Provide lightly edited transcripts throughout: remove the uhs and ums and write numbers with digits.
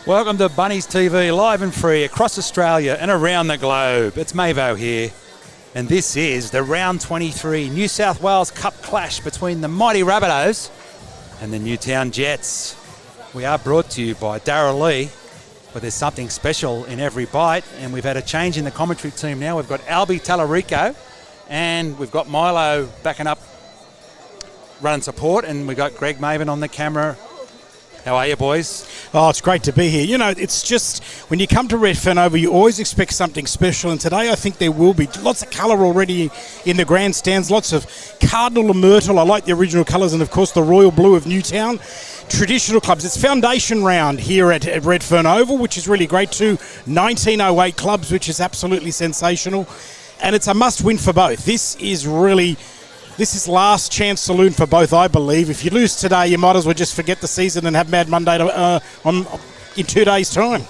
Welcome to Bunnies TV, live and free across Australia and around the globe. It's Mavo here, and this is the Round 23 New South Wales Cup clash between the mighty Rabbitohs and the Newtown Jets. We are brought to you by Darrell Lea, but there's something special in every bite, and we've had a change in the commentary team now. We've got Albie Tallarico, and we've got Milo backing up, running support, and we've got Greg Maven on the camera. How are you, boys? Oh, it's great to be here. You know, it's just, when you come to Redfern Oval, you always expect something special, and today I think there will be. Lots of colour already in the grandstands, lots of cardinal and myrtle. I like the original colours, and of course the royal blue of Newtown. Traditional clubs. It's foundation round here at Redfern Oval, which is really great too. 1908 clubs, which is absolutely sensational, and it's a must-win for both. This is last chance saloon for both, I believe. If you lose today, you might as well just forget the season and have Mad Monday in 2 days' time.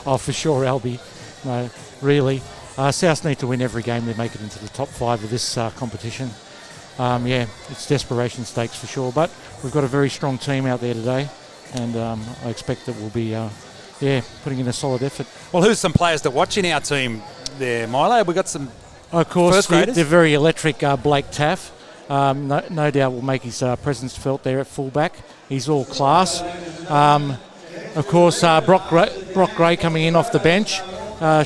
Oh, for sure, Albie. No, really. South need to win every game to make it into the top 5 of this competition. It's desperation stakes for sure. But we've got a very strong team out there today, and I expect that we'll be putting in a solid effort. Well, who's some players to watch in our team there, Milo? We've got some... Of course, the very electric Blake Taff. No doubt will make his presence felt there at fullback. He's all class. Of course, Brock Gray coming in off the bench.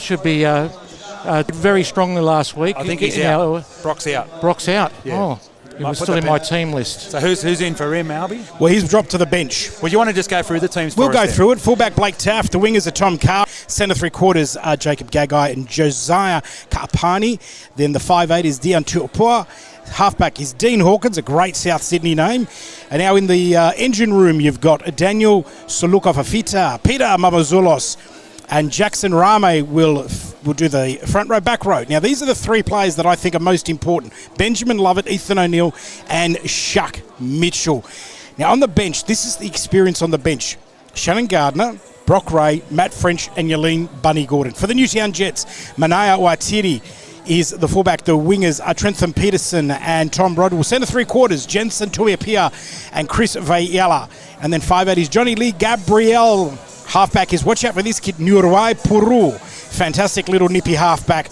Should be very strongly last week. I think he's out. Brock's out. Brock's out. Yeah. Oh, he was still in my team list. So who's in for him, Albie? Well, he's dropped to the bench. Well, you want to just go through the teams We'll go then? through it. Fullback Blake Taft, the wingers are Tom Carr, centre three-quarters Jacob Gagai and Josiah Kapani. Then the 5'8" is Dion Tuapua. Halfback is Dean Hawkins, a great South Sydney name. And now in the engine room, you've got Daniel Suluka-Fafita, Peter Mamazulos, and Jackson Rame will do the front row, back row. Now, these are the three players that I think are most important. Benjamin Lovett, Ethan O'Neill, and Shuck Mitchell. Now, on the bench, this is the experience on the bench. Shannon Gardner, Brock Ray, Matt French, and Yaleen Bunny Gordon. For the Newtown Jets, Manaya Watiri is the fullback. The wingers are Trentham Peterson and Tom Rodwell. Centre three-quarters, Jensen Tuiapia and Chris Vayala. And then 5'8" is Johnny Lee Gabriel. Halfback is, watch out for this kid, Nuruai Puru. Fantastic little nippy halfback.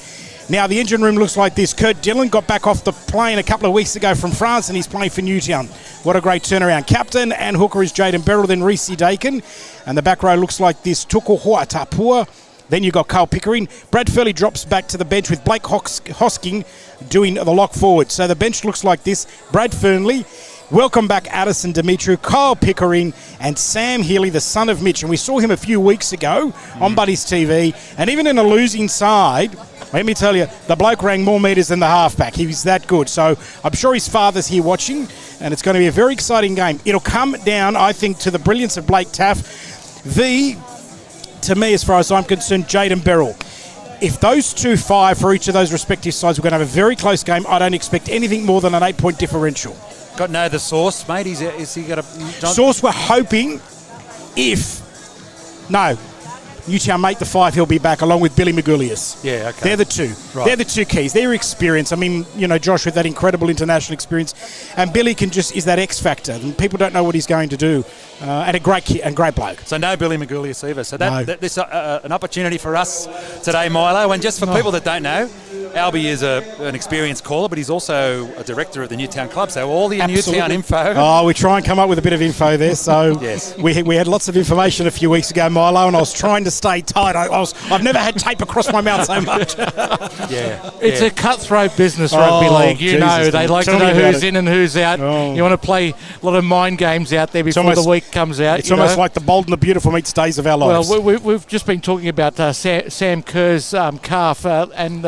Now, the engine room looks like this. Kurt Dillon got back off the plane a couple of weeks ago from France, and he's playing for Newtown. What a great turnaround. Captain and hooker is Jaden Beryl, then Reece Dakin. And the back row looks like this. Tuko Hoatapua. Then you've got Carl Pickering. Brad Furley drops back to the bench with Blake Hosking doing the lock forward. So the bench looks like this. Brad Fernley. Welcome back Addison Dimitru, Kyle Pickering, and Sam Healy, the son of Mitch. And we saw him a few weeks ago on Buddies TV. And even in a losing side, let me tell you, the bloke rang more metres than the halfback. He was that good. So I'm sure his father's here watching, and it's going to be a very exciting game. It'll come down, I think, to the brilliance of Blake Taff. To me, as far as I'm concerned, Jaden Beryl. If those two fire for each of those respective sides, we're going to have a very close game. I don't expect anything more than an 8-point differential. Got to know the source, mate. Is he got a... Source, we're hoping Newtown make the 5, he'll be back along with Billy Magulius. Yeah, okay. They're the two. Right. They're the two keys. Their experience. I mean, you know, Josh with that incredible international experience, and Billy is that X factor, and people don't know what he's going to do. And a great kid and great bloke. So no Billy Magulius either. So this an opportunity for us today, Milo. And just for people that don't know, Albie is an experienced caller, but he's also a director of the Newtown Club. So all the Newtown info. Oh, we try and come up with a bit of info there. So yes. we had lots of information a few weeks ago, Milo, and I was trying to stay tight. I've never had tape across my mouth so much. It's a cutthroat business, rugby league. You know, they like to know who's in and who's out. You want to play a lot of mind games out there before the week comes out. It's almost like the Bold and the Beautiful meets Days of Our Lives. Well, we've just been talking about Sam Kerr's calf and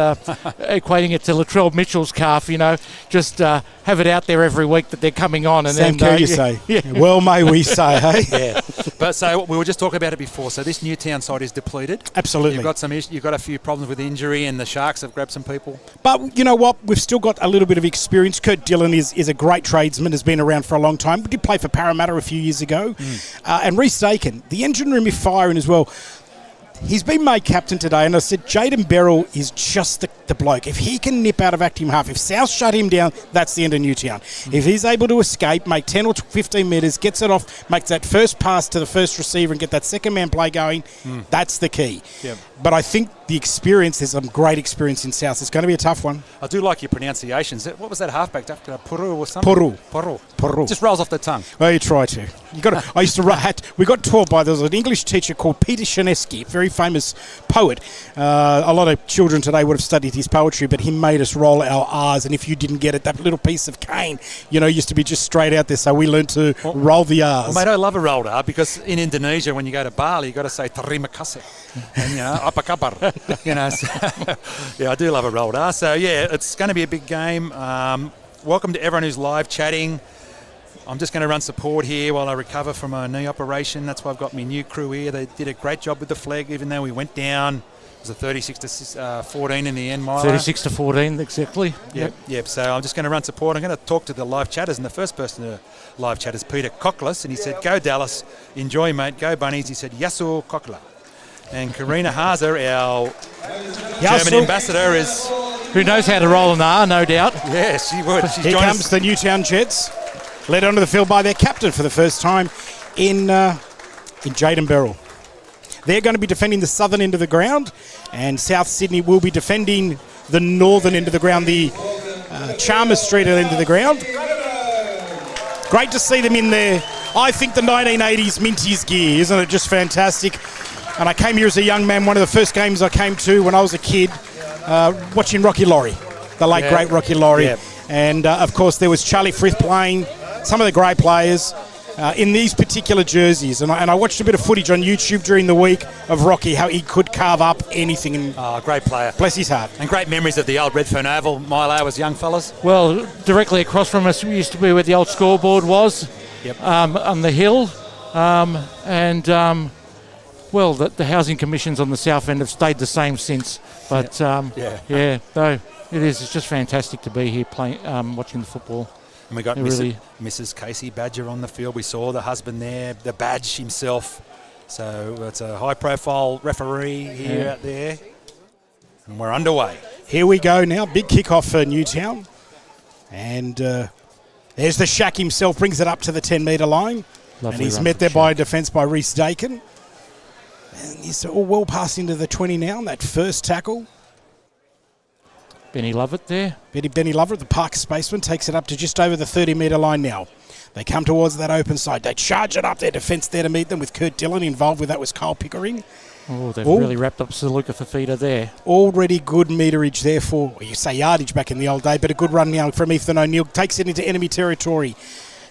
equating it to Latrell Mitchell's calf. You know, just have it out there every week that they're coming on. And Sam Kerr, you say? Yeah. Well, may we say, hey? Yeah. But so we were just talking about it before. So this Newtown side is depleted. Absolutely. You've got a few problems with injury, and the Sharks have grabbed some people. But you know what? We've still got a little bit of experience. Kurt Dillon is a great tradesman, has been around for a long time. We did play for Parramatta a few years ago. And Reece Dakin, the engine room is firing as well. He's been made captain today, and I said Jaden Beryl is just the bloke. If he can nip out of active half, if South shut him down, that's the end of Newtown. If he's able to escape, make 10 or 15 metres, gets it off, makes that first pass to the first receiver and get that second man play going, that's the key. Yep. But I think the experience, there's some great experience in South. It's going to be a tough one. I do like your pronunciations. What was that halfback? Puru or something? Puru. Just rolls off the tongue. Well, you try to. You got. I used to. We got taught by, there was an English teacher called Peter Shanesky, very famous poet. A lot of children today would have studied his poetry, but he made us roll our R's, and if you didn't get it, that little piece of cane, used to be just straight out there. So we learned to roll the R's. Well, mate, I love a rolled R because in Indonesia, when you go to Bali, you got to say terima kasih, and apa kabar. So, yeah, I do love a rolled R. So yeah, it's going to be a big game. Welcome to everyone who's live chatting. I'm just going to run support here while I recover from a knee operation. That's why I've got my new crew here. They did a great job with the flag, even though we went down. It was a 36-14 in the end, Milo. 36-14, exactly. Yep. So I'm just going to run support. I'm going to talk to the live chatters, and the first person to live chat is Peter Cockles, and he said, "Go Dallas, enjoy, mate. Go Bunnies." He said, "Yasu Cockler." And Karina Hazer, our German ambassador, is... Who knows how to roll an R, no doubt. Yeah, she would. Here comes the Newtown Jets, led onto the field by their captain for the first time in Jaden Beryl. They're going to be defending the southern end of the ground, and South Sydney will be defending the northern end of the ground, the Chalmers Street end of the ground. Great to see them in there. I think the 1980s Minties gear, isn't it just fantastic? And I came here as a young man. One of the first games I came to when I was a kid, watching Rocky Laurie, the late great Rocky Laurie. Yeah. And of course there was Charlie Frith playing, some of the great players in these particular jerseys. And I watched a bit of footage on YouTube during the week of Rocky, how he could carve up anything. And great player. Bless his heart. And great memories of the old Redfern Oval, Milo, as young fellas. Well, directly across from us used to be where the old scoreboard was, on the hill. Well, the housing commissions on the south end have stayed the same since. But, it's just fantastic to be here playing, watching the football. And we got Mrs. Casey Badger on the field. We saw the husband there, the badge himself. So it's a high-profile referee here out there. And we're underway. Here we go now. Big kickoff for Newtown. And there's the Shack himself, brings it up to the 10-metre line. Lovely, and he's met there by a defence by Reece Dakin. And he's all well passed into the 20 now, that first tackle. Benny Lovett there. Benny Lovett, the Park spaceman, takes it up to just over the 30-metre line now. They come towards that open side. They charge it up, their defence there to meet them with Kurt Dillon. Involved with that was Kyle Pickering. Oh, they've really wrapped up Saluka Fafita there. Already good meterage there for, you say yardage back in the old day, but a good run now from Ethan O'Neill. Takes it into enemy territory.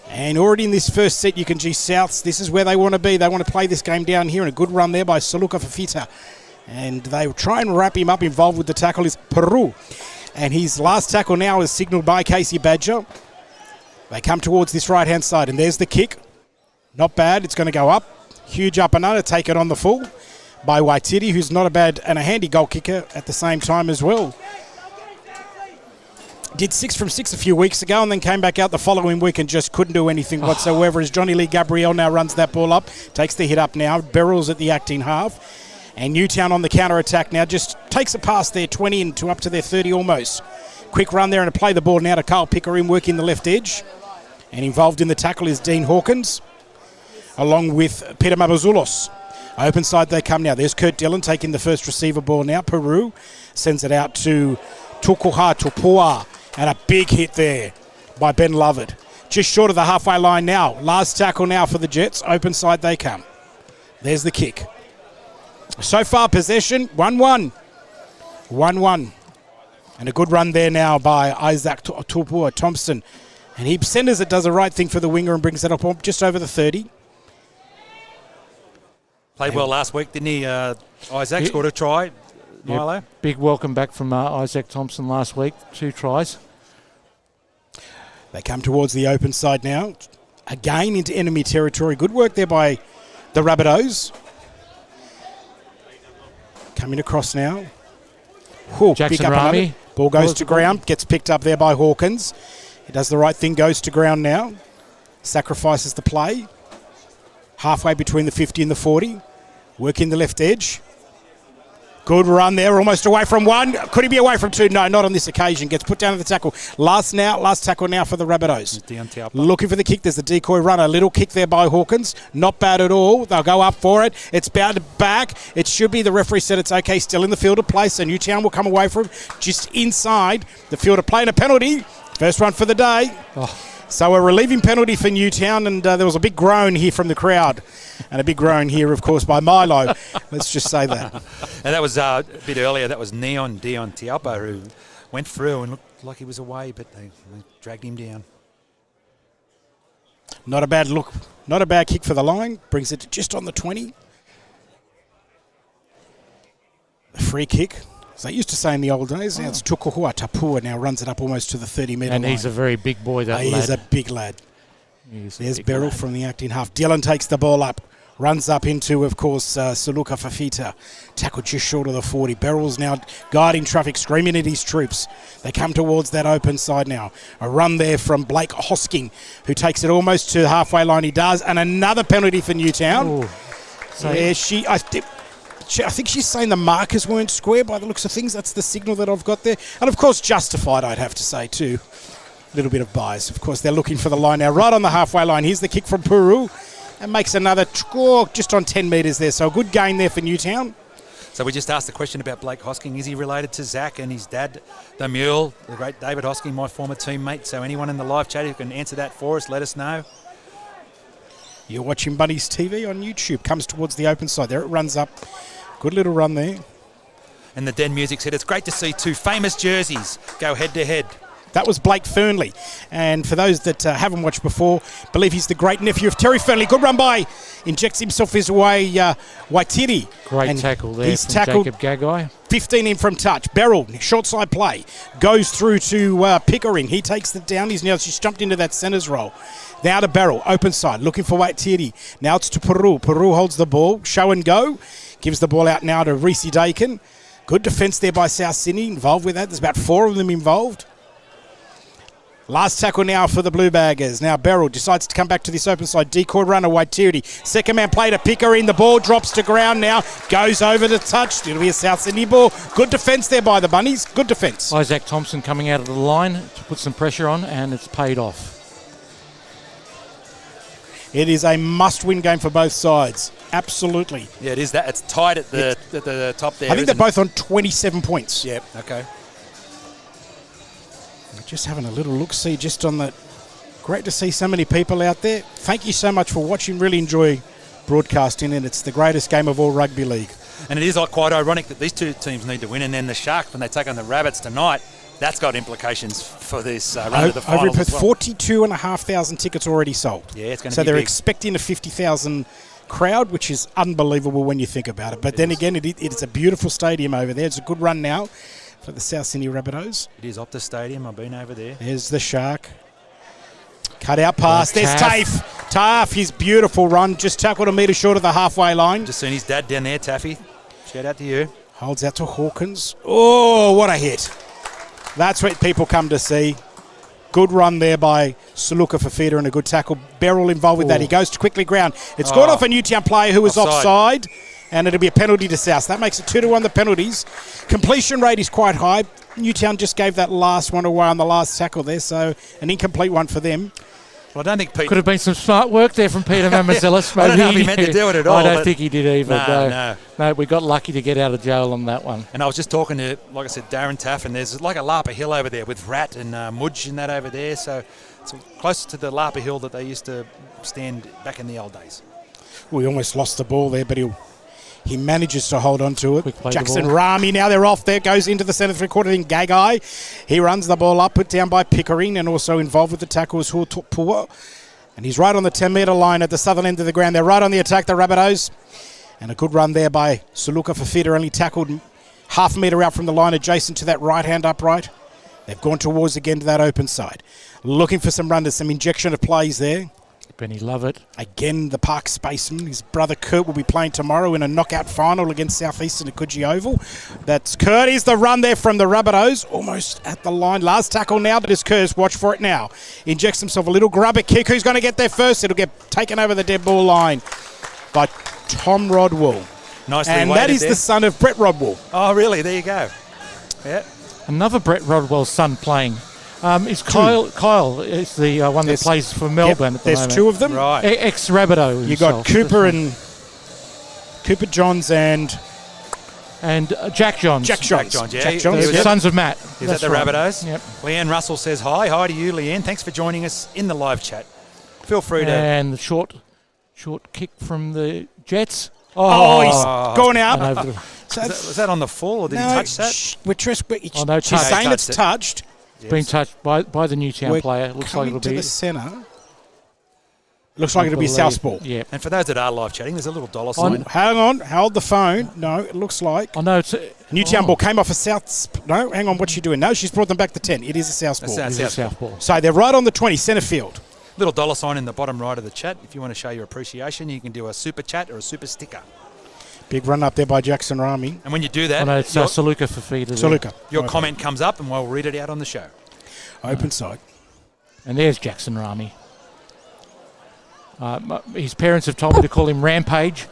And already in this first set, you can see Souths, this is where they want to be. They want to play this game down here, and a good run there by Saluka Fafita. And they try and wrap him up. Involved with the tackle is Peru. And his last tackle now is signalled by Casey Badger. They come towards this right-hand side, and there's the kick. Not bad. It's going to go up. Huge up and under. Take it on the full by Waititi, who's not a bad and a handy goal kicker at the same time as well. Did 6 from 6 a few weeks ago and then came back out the following week and just couldn't do anything whatsoever as Johnny Lee Gabriel now runs that ball up. Takes the hit up now. Beryl's at the acting half. And Newtown on the counter-attack now just takes a pass there, 20 into up to their 30 almost. Quick run there and to play the ball now to Carl Pickering working the left edge. And involved in the tackle is Dean Hawkins along with Peter Mabazulos. Open side they come now. There's Kurt Dillon taking the first receiver ball now. Peru sends it out to Tukuha Tupua. And a big hit there by Ben Lovett. Just short of the halfway line now. Last tackle now for the Jets. Open side they come. There's the kick. So far possession, 1-1. 1-1. And a good run there now by Isaac Tupua Thompson. And he centres it, does the right thing for the winger and brings it up just over the 30. Played well last week, didn't he? Isaac scored a try. Milo. Yep. Big welcome back from Isaac Thompson last week. 2 tries. They come towards the open side now. Again into enemy territory. Good work there by the Rabbitohs. Coming across now. Jackson Rami. Ball goes to ground. Gets picked up there by Hawkins. He does the right thing. Goes to ground now. Sacrifices the play. Halfway between the 50 and the 40. Working the left edge. Good run there, almost away from one. Could he be away from two? No, not on this occasion. Gets put down to the tackle. Last tackle now for the Rabbitohs. Looking for the kick. There's the decoy run. A little kick there by Hawkins. Not bad at all. They'll go up for it. It's bound back. It should be. The referee said it's okay. Still in the field of play, so Newtown will come away from just inside the field of play. And a penalty. First one for the day. So a relieving penalty for Newtown, and there was a big groan here from the crowd. And a big groan here, of course, by Milo. Let's just say that. And that was a bit earlier. That was Dion Tialpa, who went through and looked like he was away, but they dragged him down. Not a bad look. Not a bad kick for the line. Brings it to just on the 20. A free kick. As they used to say in the old days, now it's Tukuhua Tapua, now runs it up almost to the 30-metre line. And he's a very big boy, that lad. He is a big lad. There's Beryl from the acting half. Dylan takes the ball up. Runs up into, of course, Suluka Fafita. Tackled just short of the 40. Beryl's now guiding traffic, screaming at his troops. They come towards that open side now. A run there from Blake Hosking, who takes it almost to the halfway line. He does. And another penalty for Newtown. Yeah, I think she's saying the markers weren't square by the looks of things. That's the signal that I've got there. And, of course, justified, I'd have to say, too. A little bit of bias. Of course, they're looking for the line now. Right on the halfway line. Here's the kick from Puru. And makes another score just on 10 metres there. So a good gain there for Newtown. So we just asked the question about Blake Hosking. Is he related to Zach and his dad, the mule, the great David Hosking, my former teammate? So anyone in the live chat who can answer that for us, let us know. You're watching Bunnies TV on YouTube. Comes towards the open side. There it runs up. Good little run there. And the Den Music said, it's great to see two famous jerseys go head-to-head. That was Blake Fernley. And for those that haven't watched before, believe he's the great nephew of Terry Fernley. Good run by. Injects himself his way, Waitiri. Great tackle there he's from tackled Jacob Gagai. 15 in from touch. Beryl, short side play. Goes through to Pickering. He takes it down. She's jumped into that centre's role. Now to Beryl, open side, looking for Waitiri. Now it's to Peru. Peru holds the ball. Show and go. Gives the ball out now to Reese Dakin. Good defence there by South Sydney. Involved with that. There's about 4 of them involved. Last tackle now for the Blue Baggers. Now Beryl decides to come back to this open side. Decoy runner, Waitiri. Second man play to Pickering. The ball drops to ground now. Goes over to touch. It'll be a South Sydney ball. Good defence there by the Bunnies. Good defence. Isaac Thompson coming out of the line to put some pressure on, and it's paid off. It is a must-win game for both sides. Absolutely. Yeah, it is that. It's tight at the top there. I think they're both on 27 points. Yep, okay. Just having a little look-see just on that. Great to see so many people out there. Thank you so much for watching. Really enjoy broadcasting, and it's the greatest game of all rugby league. And it is quite ironic that these two teams need to win, and then the Sharks, when they take on the Rabbits tonight, that's got implications for this run to the finals. Over 42,500 tickets already sold. Yeah, it's going to be So they're big. expecting a 50,000 crowd, which is unbelievable when you think about it. But then again, it's a beautiful stadium over there. It's a good run now for the South Sydney Rabbitohs. It is Optus Stadium. I've been over there. There's the Shark. Cut out pass. There's Taff. Taff, his beautiful run. Just tackled a metre short of the halfway line. Just seen his dad down there, Taffy. Shout out to you. Holds out to Hawkins. Oh, what a hit. That's what people come to see. Good run there by Suluka Fafita and a good tackle. Beryl involved with that. He goes to quickly ground. It's gone off a Newtown player who was offside. And it'll be a penalty to South. That makes it 2-1 the penalties. Completion rate is quite high. Newtown just gave that last one away on the last tackle there, so an incomplete one for them. Well, I don't think Pete... Could have been some smart work there from Peter Mamazelis. I don't know if he meant to do it at all. I don't think he did either. No. We got lucky to get out of jail on that one. And I was just talking to, like I said, Darren Taff, and there's like a Lapa Hill over there with Rat and Mudge and that over there. So it's close to the Lapa Hill that they used to stand back in the old days. We almost lost the ball there, but he manages to hold on to it. Jackson the Rami, now they're off there, goes into the centre three-quarter in Gagai. He runs the ball up, put down by Pickering, and also involved with the tackle is Huatupua. And he's right on the 10-metre line at the southern end of the ground. They're right on the attack, the Rabbitohs. And a good run there by Suluka Fafita, only tackled half a metre out from the line adjacent to that right-hand upright. They've gone towards again to that open side. Looking for some runners, some injection of plays there. Benny Lovett. Again, the Park Spaceman. His brother Kurt will be playing tomorrow in a knockout final against Southeastern at Coogee Oval. That's Kurt. Is the run there from the Rabbitohs. Almost at the line. Last tackle now, but it's Kurt's. Watch for it now. Injects himself a little grubber kick. Who's going to get there first? It'll get taken over the dead ball line by Tom Rodwell. Nicely And weighted that is there. the son of Brett Rodwell. Oh, really? There you go. Yeah. Another Brett Rodwell's son playing. Is Kyle? Kyle is the one that plays for Melbourne at the There's moment. two of them. Right. Ex-Rabbitoh. You got Cooper Johns and Jack Johns. Jack Johns. Yeah. Jack Johns. The Yep. sons of Matt. Is that the right. Rabbitohs? Yep. Leanne Russell says hi. Hi to you, Leanne. Thanks for joining us in the live chat. Feel free to... And the short kick from the Jets. Oh, he's gone And out. over the, Was that on the full, or did he touch that? no She's touch. saying it's Touched it. touched. it's been touched by the Newtown We're player. Looks like coming it'll to be. the centre. Looks like it'll be I believe. southpaw. Yeah. And for those that are live chatting, there's a little dollar sign. Hang on, hold the phone. No, it looks like I know it's Newtown ball came off a south. No, hang on, what's she doing? No, she's brought them back to 10. It is a southpaw. That's It's a southpaw. So they're right on the 20, centre field. Little dollar sign in the bottom right of the chat. If you want to show your appreciation, you can do a super chat or a super sticker. Big run up there by Jackson Rami. And when you do I that, know it's Saluka for feeders. Saluka. your comment comes up and we'll read it out on the show. Open side. And there's Jackson Rami. His parents have told me to call him Rampage.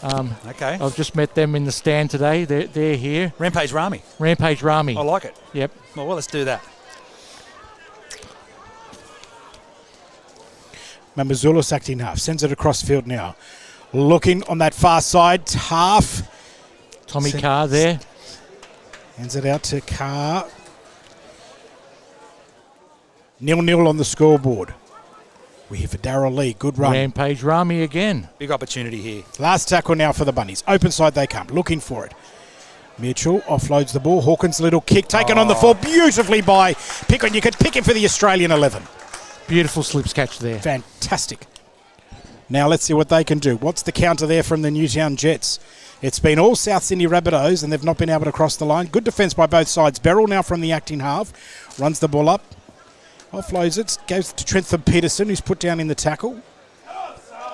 Okay. I've just met them in the stand today. They're here. Rampage Rami. Rampage Rami. I like it. Yep. Well, let's do that. Mamazoulis acting half. Sends it across field now. Looking on that far side. Half. Tommy Carr there. Hands it out to Carr. 0-0 on the scoreboard. We're here for Darrell Lea. Good run. Rampage Rami again. Big opportunity here. Last tackle now for the Bunnies. Open side they come. Looking for it. Mitchell offloads the ball. Hawkins' little kick taken on the full beautifully by Pickett. You could pick him for the Australian 11. Beautiful slips catch there. Fantastic. Now let's see what they can do. What's the counter there from the Newtown Jets? It's been all South Sydney Rabbitohs and they've not been able to cross the line. Good defence by both sides. Beryl now from the acting half. Runs the ball up. Offloads it. Goes to Trentham Peterson, who's put down in the tackle.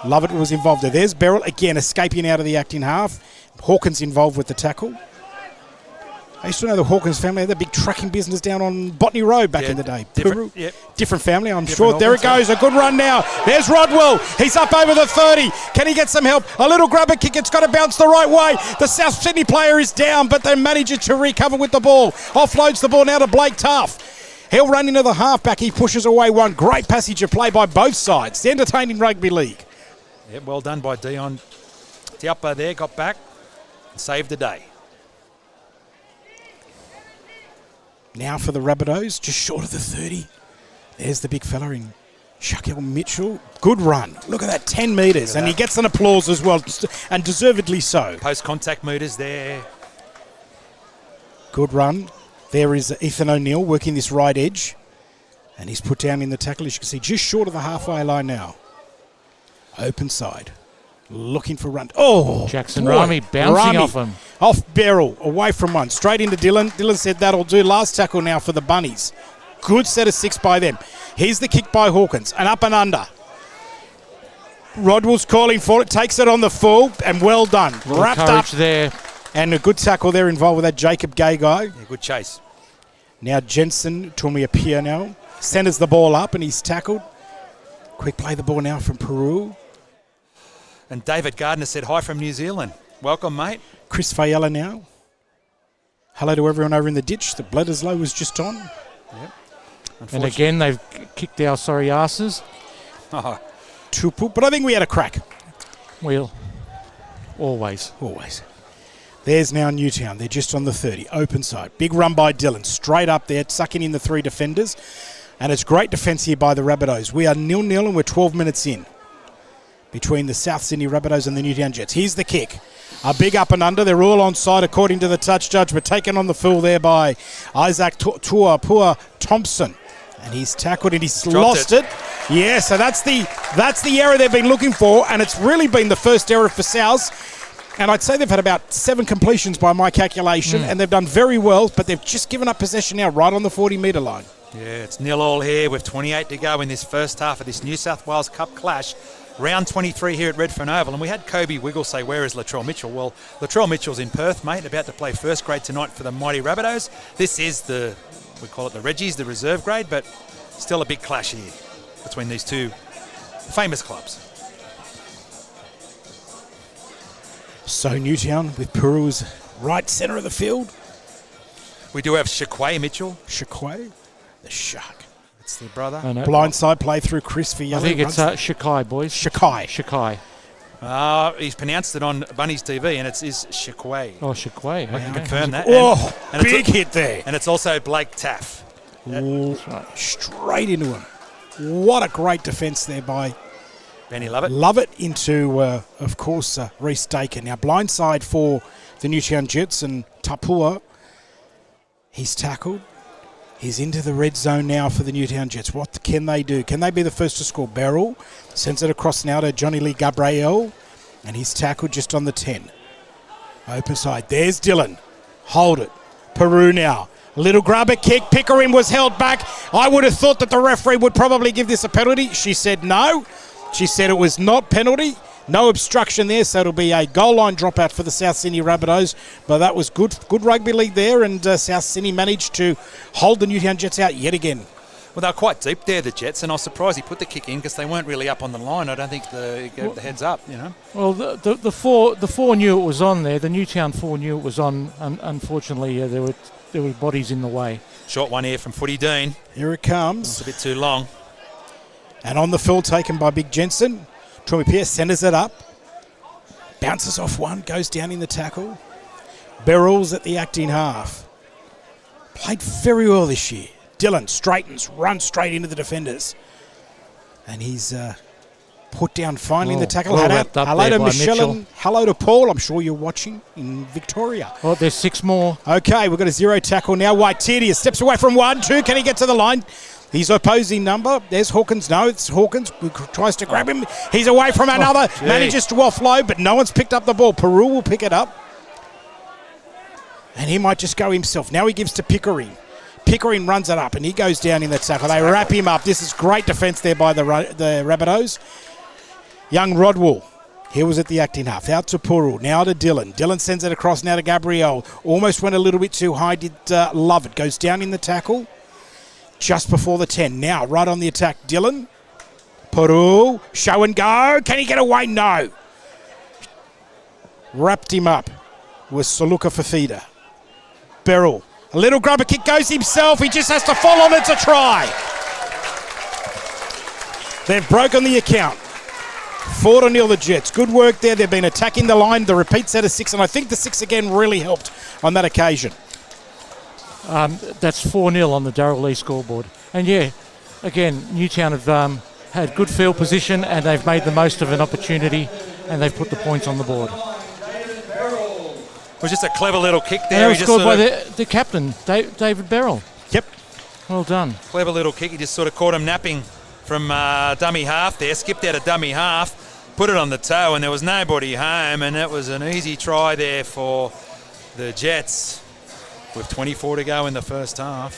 Lovett was involved there. There's Beryl again escaping out of the acting half. Hawkins involved with the tackle. I used to know the Hawkins family had a big trucking business down on Botany Road back in the day. Different, Peru. yep. Different family, I'm Different sure. There it Hawkins, goes. A good run now. There's Rodwell. He's up over the 30. Can he get some help? A little grabber kick. It's got to bounce the right way. The South Sydney player is down, but they manage to recover with the ball. Offloads the ball now to Blake Tough. He'll run into the halfback. He pushes away one. Great passage of play by both sides. The entertaining rugby league. Yeah, well done by Dion. Tiapa there got back and saved the day. Now for the Rabbitohs, just short of the 30. There's the big fella in Shaquille Mitchell. Good run. Look at that, 10 metres. And he gets an applause as well, and deservedly so. Post-contact meters there. Good run. There is Ethan O'Neill working this right edge. And he's put down in the tackle, as you can see, just short of the halfway line now. Open side. Looking for run. Oh! Jackson boy. Rami bouncing off him. Off Beryl, away from one. Straight into Dylan. Dylan said that'll do. Last tackle now for the Bunnies. Good set of 6 by them. Here's the kick by Hawkins. An up and under. Rodwell's calling for it. Takes it on the full. And well done. Little Wrapped up. courage there. And a good tackle there involved with that Jacob Gay guy. Yeah, good chase. Now Jensen, Tumiapia now. Centers the ball up and he's tackled. Quick play the ball now from Peru. And David Gardner said hi from New Zealand. Welcome, mate. Chris Fayella now. Hello to everyone over in the ditch. The Bledisloe was just on. Yep. And again, they've kicked our sorry asses. Oh, Tupu. But I think we had a crack. We'll always. Always. There's now Newtown. They're just on the 30. Open side. Big run by Dylan. Straight up there, sucking in the 3 defenders. And it's great defence here by the Rabbitohs. We are 0-0 and we're 12 minutes in between the South Sydney Rabbitohs and the Newtown Jets. Here's the kick. A big up and under. They're all onside according to the touch judge, but taken on the full there by Isaac Tuapua Thompson. And he's tackled and he's lost it. Yeah, so that's the error they've been looking for, and it's really been the first error for South. And I'd say they've had about 7 completions by my calculation, and they've done very well, but they've just given up possession now right on the 40-metre line. yeah, it's 0-0 here with 28 to go in this first half of this New South Wales Cup clash. Round 23 here at Redfern Oval. And we had Kobe Wiggle say, where is Latrell Mitchell? Well, Latrell Mitchell's in Perth, mate, about to play first grade tonight for the mighty Rabbitohs. This is we call it the Reggies, the reserve grade, but still a big clash here between these two famous clubs. So Newtown with Puru's right centre of the field. We do have Shaquay Mitchell. Shaquay, the Shark. It's their brother. Blindside play through Chris for yellow. I think it's Shakai, boys. Shakai. He's pronounced it on Bunnies TV, and it's Shaquay. Oh, Shakai. I can confirm that. Oh, and big hit there. And it's also Blake Taff. That's right. Straight into him. What a great defence there by Benny Lovett. Lovett into, of course, Reece Dakin. Now, blindside for the Newtown Jets and Tapua. He's tackled. He's into the red zone now for the Newtown Jets. What can they do? Can they be the first to score? Beryl sends it across now to Johnny Lee Gabriel, and he's tackled just on the 10. Open side. There's Dylan. Hold it. Peru now. A little grubber kick. Pickering was held back. I would have thought that the referee would probably give this a penalty. She said no. She said it was not penalty. No obstruction there, so it'll be a goal line dropout for the South Sydney Rabbitohs. But that was good rugby league there, and South Sydney managed to hold the Newtown Jets out yet again. Well, they were quite deep there, the Jets, and I was surprised he put the kick in because they weren't really up on the line. I don't think he gave the heads up, you know. Well, the four knew it was on there. The Newtown four knew it was on. Unfortunately, there were bodies in the way. Short one here from Footy Dean. Here it comes. It's a bit too long. And on the fill taken by Big Jensen. Troy Pierce centres it up. Bounces off one, goes down in the tackle. Beryl's at the acting half. Played very well this year. Dylan straightens, runs straight into the defenders. And he's put down finally in the tackle. Hello to Michelle and hello to Paul. I'm sure you're watching in Victoria. Oh, there's 6 more. Okay, we've got a 0 tackle now. Waititia steps away from 1, 2. Can he get to the line? He's opposing number. There's Hawkins. No, it's Hawkins who tries to grab him. He's away from another. Manages to offload, but no one's picked up the ball. Peru will pick it up. And he might just go himself. Now he gives to Pickering. Pickering runs it up, and he goes down in the tackle. They wrap him up. This is great defence there by the Rabbitohs. Young Rodwell. He was at the acting half. Out to Puru. Now to Dylan. Dylan sends it across now to Gabriel. Almost went a little bit too high. Did Lovett. Goes down in the tackle. Just before the 10. Now, right on the attack, Dylan. Puru. Show and go. Can he get away? No. Wrapped him up with Saluka Fafida. Beryl. A little grubber kick goes himself. He just has to fall on it to try. They've broken the account. 4-0 the Jets. Good work there. They've been attacking the line. The repeat set of 6, and I think the 6 again really helped on that occasion. That's 4-0 on the Darrell Lea scoreboard. And yeah, again, Newtown have had good field position and they've made the most of an opportunity and they've put the points on the board. It was just a clever little kick there. And it was scored by the captain, David Beryl. Yep. Well done. Clever little kick. He just sort of caught him napping from dummy half there, skipped out of dummy half, put it on the toe, and there was nobody home, and it was an easy try there for the Jets with 24 to go in the first half.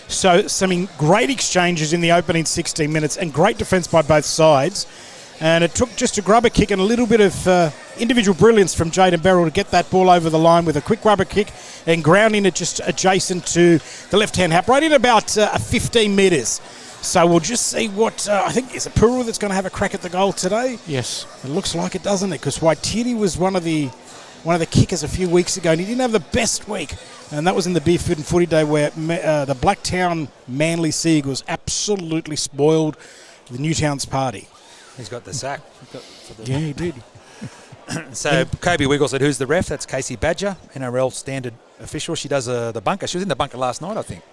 So some great exchanges in the opening 16 minutes and great defence by both sides. And it took just a grubber kick and a little bit of individual brilliance from Jaden Beryl to get that ball over the line with a quick rubber kick and grounding it just adjacent to the left-hand hap, right in about 15 metres. So we'll just see what, I think, is it Puru that's going to have a crack at the goal today? Yes. It looks like it, doesn't it? Because Waititi was one of the kickers a few weeks ago and he didn't have the best week. And that was in the Beerfoot and Footy Day where the Blacktown Manly Seagulls absolutely spoiled the Newtown's party. He's got the sack. Yeah, he did. So Kobe Wiggle said, who's the ref? That's Casey Badger, NRL standard official. She does the bunker. She was in the bunker last night, I think.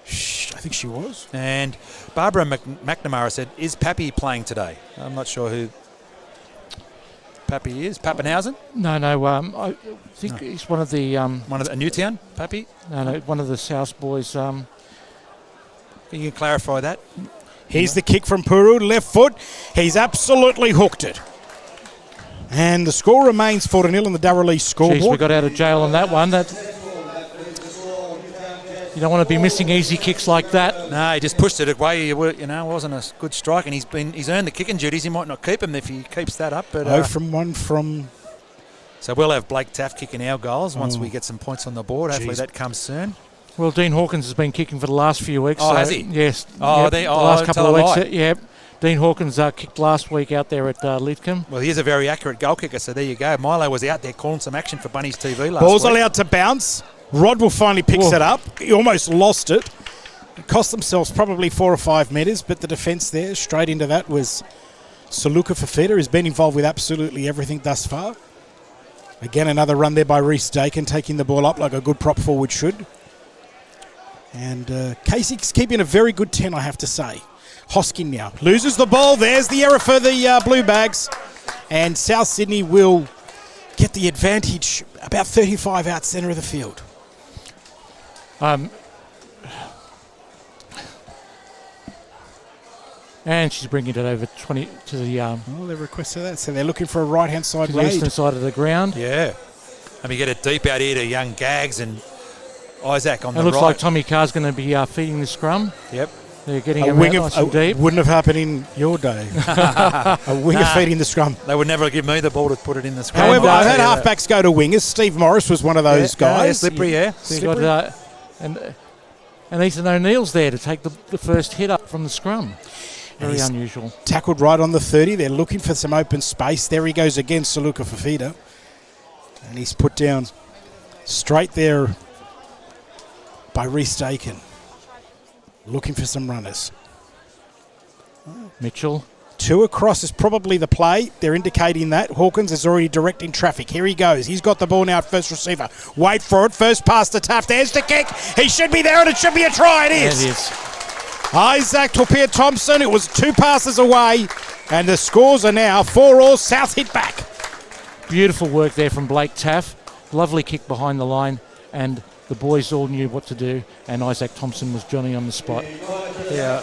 I think she was. And Barbara McNamara said, is Pappy playing today? I'm not sure who Pappy is. Pappenhausen? No, I think he's one of the... one of the Newtown, Pappy? No, one of the South boys. Can you clarify that? Here's the kick from Puru, left foot. He's absolutely hooked it. And the score remains 4-0 on the Darrell Lea scoreboard. Jeez, we got out of jail on that one. You don't want to be missing easy kicks like that. No, he just pushed it away. It wasn't a good strike, and he's earned the kicking duties. He might not keep him if he keeps that up. But from one from... So we'll have Blake Taff kicking our goals once we get some points on the board. Hopefully that comes soon. Well, Dean Hawkins has been kicking for the last few weeks. Oh, has he? Yes. Oh, the last couple of weeks. Dean Hawkins kicked last week out there at Lidcombe. Well, he is a very accurate goal kicker, so there you go. Milo was out there calling some action for Bunnies TV last Ball's week. allowed to bounce. Rodwell finally picks it up. He almost lost it. It cost themselves probably 4 or 5 metres, but the defence there, straight into that, was Saluka Fafita, who's been involved with absolutely everything thus far. Again, another run there by Reece Dakin, taking the ball up like a good prop forward should. And Casey's keeping a very good 10, I have to say. Hoskin now loses the ball. There's the error for the Blue Bags. And South Sydney will get the advantage about 35 out centre of the field. And she's bringing it over 20 to the They've requested that, so they're looking for a right-hand side the raid. eastern side of the ground. Yeah. And we get it deep out here to young Gags and Isaac on the It right. looks like Tommy Carr's going to be feeding the scrum. Yep. They're getting him out nice and deep. Wouldn't have happened in your day. A winger feeding the scrum. They would never give me the ball to put it in the scrum. However, I've had halfbacks go to wingers. Steve Morris was one of those guys. Yeah, slippery, yeah. So you got, and Ethan O'Neill's there to take the first hit up from the scrum. Very unusual. Tackled right on the 30. They're looking for some open space. There he goes again, Saluka Fafita. And he's put down straight there by Reece Dakin. Looking for some runners. Mitchell. 2 across is probably the play. They're indicating that. Hawkins is already directing traffic. Here he goes. He's got the ball now at first receiver. Wait for it. First pass to Taft. There's the kick. He should be there and it should be a try. It is. It is. Isaac Torpere-Thompson. It was 2 passes away. And the scores are now 4-4. South hit back. Beautiful work there from Blake Taff. Lovely kick behind the line. And the boys all knew what to do. And Isaac Thompson was Johnny on the spot. Yeah.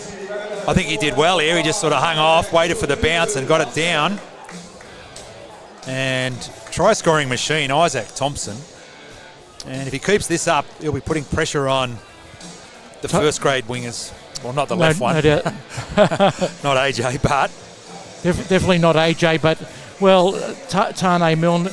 I think he did well here. He just sort of hung off, waited for the bounce and got it down. And try-scoring machine, Isaac Thompson. And if he keeps this up, he'll be putting pressure on the first-grade wingers. Well, not the left one. No doubt. Not AJ, but... Definitely not AJ, but, well, Tane Milne,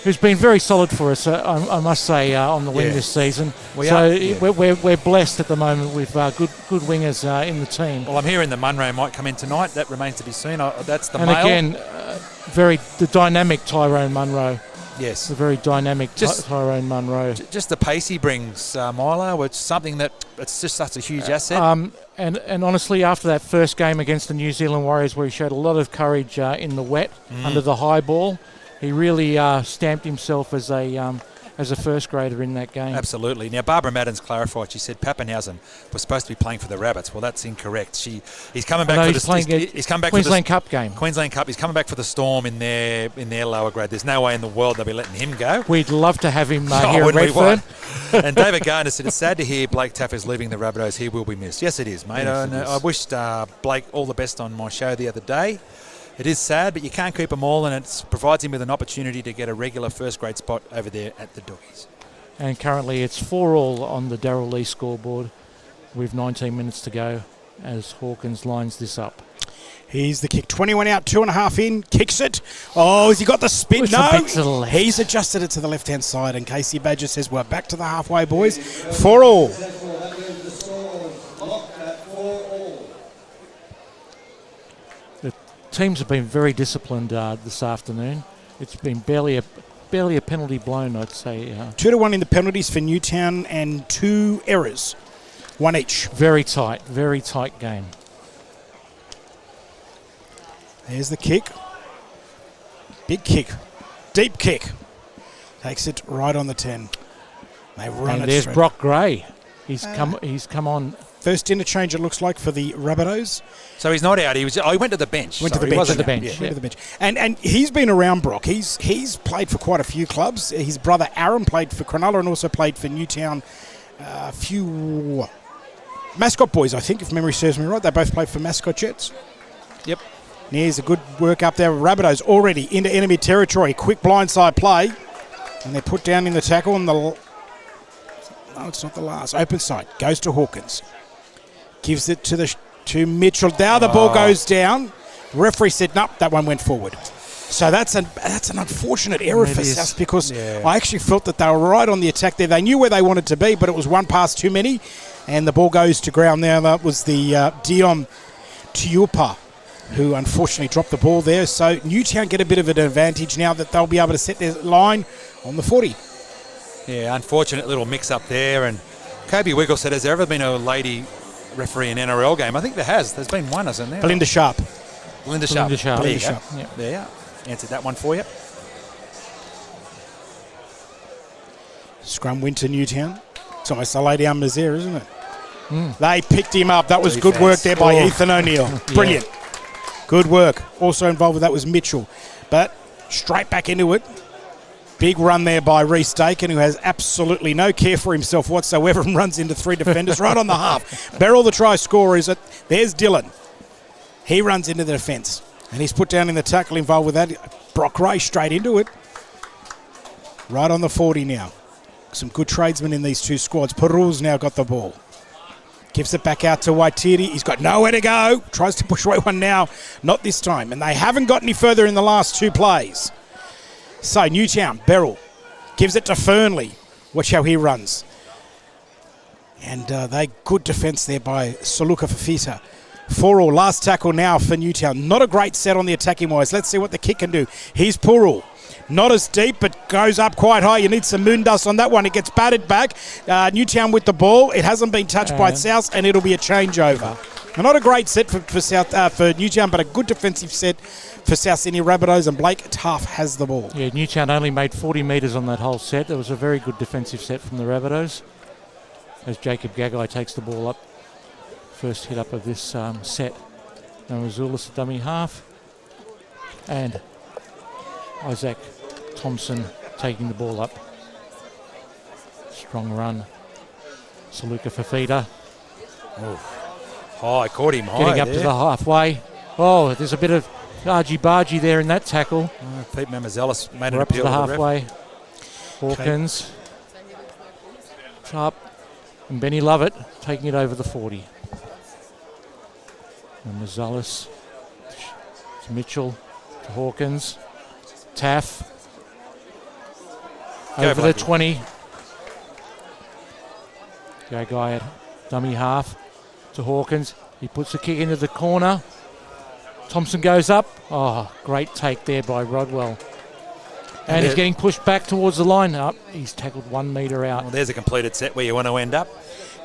who's been very solid for us, I must say, on the wing this season. We're blessed at the moment with good wingers in the team. Well, I'm hearing that Munro might come in tonight. That remains to be seen. That's the and male. And again, the dynamic Tyrone Munro. Yes. The very dynamic Tyrone Munro. Just the pace he brings, Milo. It's something that it's just such a huge asset. And honestly, after that first game against the New Zealand Warriors, where he showed a lot of courage in the wet under the high ball, he really stamped himself as a first grader in that game. Absolutely. Now, Barbara Maddens clarified. She said Pappenhausen was supposed to be playing for the Rabbits. Well, that's incorrect. He's coming back for the he's come back Queensland for the Cup game. Queensland Cup. He's coming back for the Storm in their lower grade. There's no way in the world they'll be letting him go. We'd love to have him here at Redfern. And David Gardner said, it's sad to hear Blake Taff is leaving the Rabbitohs. He will be missed. Yes, it is, mate. Yes, I wished Blake all the best on my show the other day. It is sad, but you can't keep them all, and it provides him with an opportunity to get a regular first-grade spot over there at the Doggies. And currently it's 4-4 on the Darrell Lea scoreboard with 19 minutes to go as Hawkins lines this up. Here's the kick. 21 out, 2.5 in. Kicks it. Oh, has he got the spin? No. He's adjusted it to the left-hand side, and Casey Badger says, we're back to the halfway, boys. 4-4. Teams have been very disciplined this afternoon. It's been barely a penalty blown, I'd say. 2-1 in the penalties for Newtown and 2 errors, 1 each. Very tight game. There's the kick. Big kick. Deep kick. Takes it right on the 10. They run and it there's straight. Brock Gray. He's come on. First interchange, it looks like, for the Rabbitohs. So he's not out. He went to the bench. Went to the bench. And he's been around, Brock. He's played for quite a few clubs. His brother Aaron played for Cronulla and also played for Newtown. A few Mascot Boys, I think, if memory serves me right. They both played for Mascot Jets. Yep. Here's a good work up there. Rabbitohs already into enemy territory. Quick blindside play. And they're put down in the tackle. And no, it's not the last. Open side. Goes to Hawkins. Gives it to Mitchell. Now the ball goes down. Referee said, nope, that one went forward. So that's an unfortunate error for South, because I actually felt that they were right on the attack there. They knew where they wanted to be, but it was one pass too many. And the ball goes to ground there. That was the Dion Tiupa, who unfortunately dropped the ball there. So Newtown get a bit of an advantage now that they'll be able to set their line on the 40. Yeah, unfortunate little mix-up there. And Kobe Wiggle said, has there ever been a lady referee in NRL game? I think there has. There's been one, hasn't there? Belinda Sharp. Belinda Sharp. Belinda Sharp. Yep. There you are. Answered that one for you. Scrum win to Newtown. It's almost a lay down there, isn't it? They picked him up. That was Defense. good work there by Ethan O'Neill. Brilliant. Good work. Also involved with that was Mitchell. But straight back into it. Big run there by Reece Dakin, who has absolutely no care for himself whatsoever and runs into 3 defenders right on the half. Beryl, the try scorer, is it. There's Dylan. He runs into the defence. And he's put down in the tackle involved with that. Brock Ray straight into it. Right on the 40 now. Some good tradesmen in these two squads. Peru's now got the ball. Gives it back out to Waitiri. He's got nowhere to go. Tries to push away one now. Not this time. And they haven't got any further in the last 2 plays. So Newtown, Beryl, gives it to Fernley. Watch how he runs. And they good defence there by Saluka Fafita. 4-all, last tackle now for Newtown. Not a great set on the attacking wise. Let's see what the kick can do. Here's Purul. Not as deep, but goes up quite high. You need some moon dust on that one. It gets batted back. Newtown with the ball. It hasn't been touched by South, and it'll be a changeover. Not a great set for Newtown, but a good defensive set for South Sydney Rabbitohs, and Blake Taff has the ball. Yeah, Newtown only made 40 metres on that whole set. There was a very good defensive set from the Rabbitohs as Jacob Gagai takes the ball up. First hit up of this set. Now Azulis, dummy half. And Isaac Thompson taking the ball up. Strong run. Saluka Fafita. High, caught him high. Getting up to the halfway. Oh, there's a bit of argy-bargy there in that tackle. Pete Mamazelis made an We're up to appeal the to the halfway. Hawkins. Sharp. And Benny Lovett taking it over the 40. And Mazalis to Mitchell to Hawkins. Taff. Over the 20. Guy at dummy half to Hawkins. He puts the kick into the corner. Thompson goes up. Oh, great take there by Rodwell. And he's getting pushed back towards the line. Up, he's tackled 1 metre out. Well, there's a completed set where you want to end up.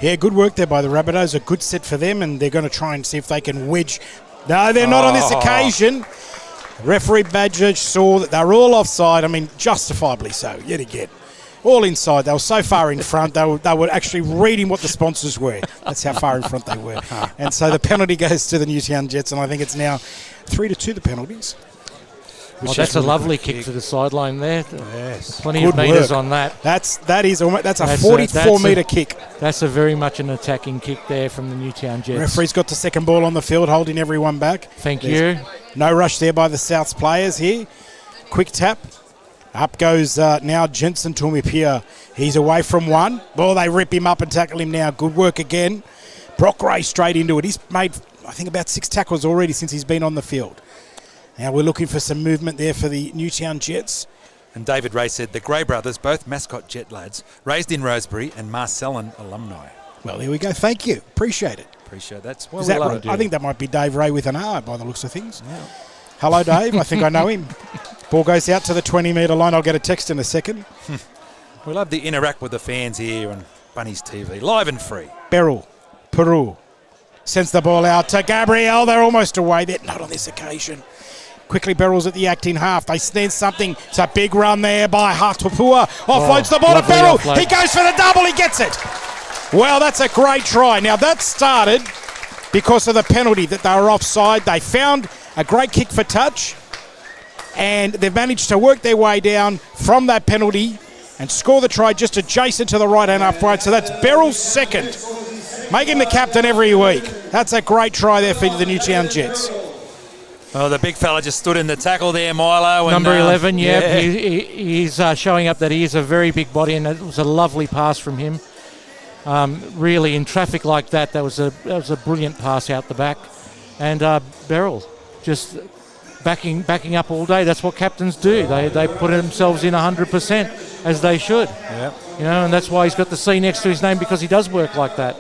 Yeah, good work there by the Rabbitohs. A good set for them, and they're going to try and see if they can wedge. No, they're not on this occasion. Referee Badger saw that they were all offside. I mean, justifiably so, yet again. All inside. They were so far in front, they were actually reading what the sponsors were. That's how far in front they were. And so the penalty goes to the Newtown Jets, and I think it's now 3-2 the penalties. Oh, that's a lovely kick to the sideline there. Yes. Plenty Good of metres work. on that. That's a 44-metre kick. That's a very much an attacking kick there from the Newtown Jets. Referee's got the second ball on the field, holding everyone back. Thank you. No rush there by the Souths players here. Quick tap. Up goes now Jensen Tumipia. He's away from one. Well, they rip him up and tackle him now. Good work again. Brock Ray straight into it. He's made, I think, about 6 tackles already since he's been on the field. Now we're looking for some movement there for the Newtown Jets. And David Ray said the Gray brothers, both mascot Jet lads, raised in Rosebery and Marcellin alumni. Well, there we go. Thank you. Appreciate it. Appreciate that. Is that right? I think that might be Dave Ray with an R by the looks of things. Yeah. Hello, Dave. I think I know him. Ball goes out to the 20-metre line. I'll get a text in a second. We love to interact with the fans here on Bunnies TV, live and free. Beryl, Peru, sends the ball out to Gabriel. They're almost away. They're not on this occasion. Quickly, Beryl's at the acting half. They sneak something. It's a big run there by Hatupua. Offloads the ball to Beryl. He goes for the double. He gets it. Well, that's a great try. Now, that started because of the penalty that they were offside. They found a great kick for touch, and they've managed to work their way down from that penalty and score the try just adjacent to the right-hand half-wide. So that's Beryl's second. Make him the captain every week. That's a great try there for the Newtown Jets. Oh, the big fella just stood in the tackle there, Milo. And, Number 11, he's showing up that he is a very big body, and it was a lovely pass from him. Really, in traffic like that was a brilliant pass out the back. And Beryl just backing up all day. That's what captains do. They put themselves in 100%, as they should. Yeah. You know, and that's why he's got the C next to his name, because he does work like that.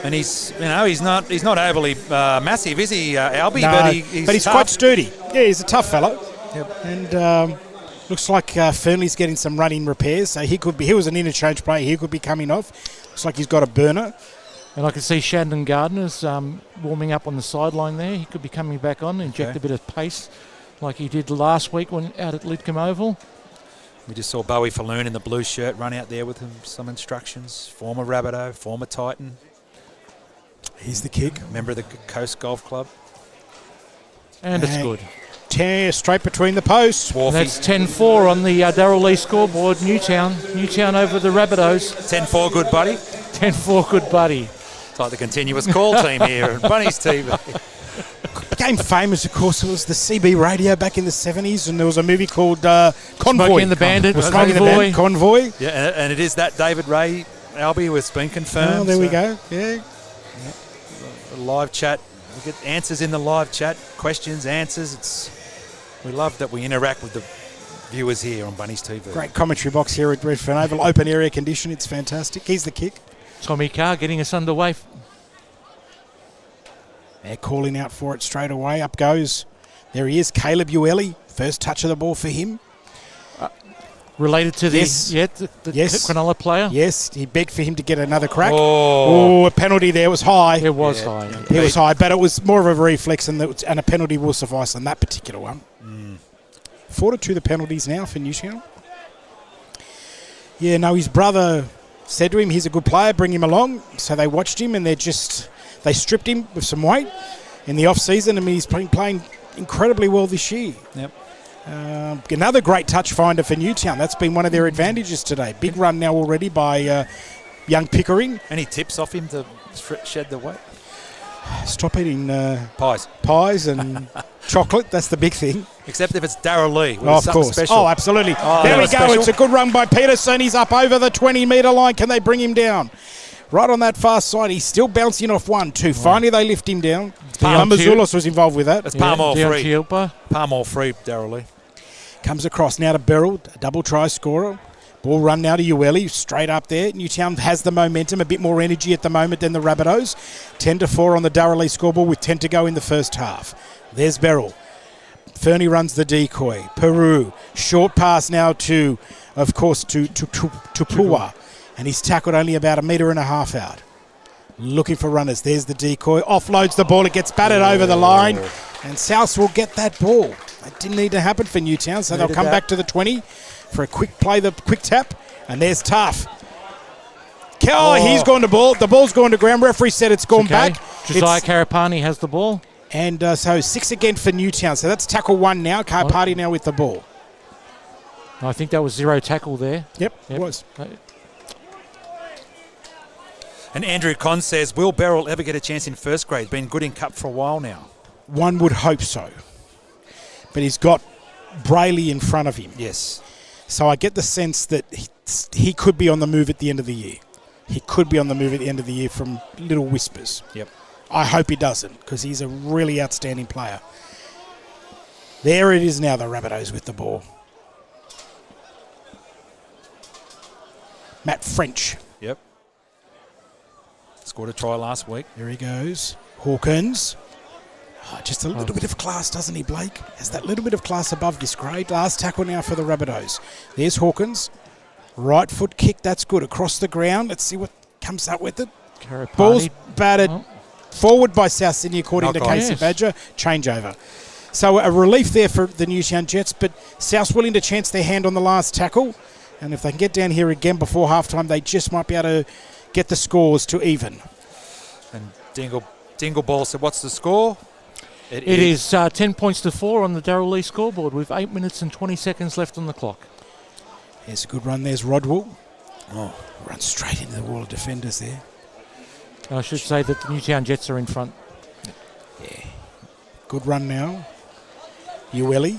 And he's not overly massive, is he, Albie? No, but he's tough. quite sturdy. Yeah, he's a tough fellow. Yep. And looks like Fernley's getting some running repairs, so he was an interchange player. He could be coming off. Looks like he's got a burner. And I can see Shandon Gardner's warming up on the sideline there. He could be coming back on, inject a bit of pace like he did last week when out at Lidcombe Oval. We just saw Bowie Falloon in the blue shirt run out there with him, some instructions. Former Rabbitoh, former Titan. Here's the kick. Member of the Coast Golf Club. And it's good. Tear straight between the posts. And that's 10-4 on the Darrell Lea scoreboard. Newtown over the Rabbitohs. 10-4, good buddy. 10-4, good buddy. It's like the continuous call team here at Bunnies TV. Became famous, of course. It was the CB radio back in the 70s, and there was a movie called Convoy. Smokey and the Bandit. Convoy. Yeah, and it is that David Ray, Albie, who has been confirmed. Oh, there we go. Yeah. A live chat. We get answers in the live chat. Questions, answers. We love that we interact with the viewers here on Bunnies TV. Great commentary box here at Redfern Oval. Open area condition. It's fantastic. Here's the kick. Tommy Carr getting us underway. They're calling out for it straight away. Up goes. There he is, Caleb Ueli. First touch of the ball for him. Related to the Cronulla player? Yes, he begged for him to get another crack. Oh, a penalty there. It was high. It was high. It was high, but it was more of a reflex, and a penalty will suffice on that particular one. 4-2 the penalties now for Newtown. Yeah, no, his brother said to him, he's a good player, bring him along. So they watched him, and they stripped him with some weight in the off-season. I mean, he's been playing incredibly well this year. Yep. Another great touch finder for Newtown. That's been one of their advantages today. Big run now already by young Pickering. Any tips off him to shed the weight? Stop eating pies and chocolate. That's the big thing. Except if it's Darrell Lea. Of course. Special. Oh, absolutely. There we go. Special. It's a good run by Peterson. He's up over the 20-metre line. Can they bring him down? Right on that far side. He's still bouncing off 1-2. Finally, they lift him down. Mazulos was involved with that. It's Palmore free. Palmore free, Darrell Lea. Comes across now to Beryl, a double try scorer. Ball run now to Ueli, straight up there. Newtown has the momentum, a bit more energy at the moment than the Rabbitohs. 10-4 on the Darrell Lea scoreboard with 10 to go in the first half. There's Beryl. Fernie runs the decoy. Peru. Short pass now to Pua. And he's tackled only about 1.5 metres out. Looking for runners. There's the decoy. Offloads the ball. It gets batted over the line. And South will get that ball. That didn't need to happen for Newtown, so they'll come back to the 20 for a quick play, the quick tap. And there's Tough. He's gone to ball. The ball's gone to ground. Referee said it's gone back. Josiah Karapani has the ball. And so 6 again for Newtown. So that's tackle 1 now. Karapani now with the ball. I think that was 0 tackle there. Yep. It was. And Andrew Conn says, will Beryl ever get a chance in first grade? Been good in Cup for a while now. One would hope so. But he's got Brayley in front of him. Yes. So I get the sense that he could be on the move at the end of the year. He could be on the move at the end of the year from little whispers. Yep. I hope he doesn't, because he's a really outstanding player. There it is now, the Rabbitohs with the ball. Matt French. Yep. Scored a try last week. There he goes. Hawkins. Just a little bit of class, doesn't he, Blake? Has that little bit of class above this grade. Last tackle now for the Rabbitohs. There's Hawkins. Right foot kick, that's good. Across the ground. Let's see what comes up with it. Karapani. Ball's batted forward by South Sydney, according to Casey Badger. Changeover. So a relief there for the Newtown Jets, but South's willing to chance their hand on the last tackle. And if they can get down here again before halftime, they just might be able to get the scores to even. And Dingle Ball said, what's the score? It is 10 points to 4 on the Darrell Lea scoreboard with 8 minutes and 20 seconds left on the clock. There's a good run. There's Rodwell. Runs straight into the wall of defenders there. And I should say that the Newtown Jets are in front. Yeah. Good run now. Ueli.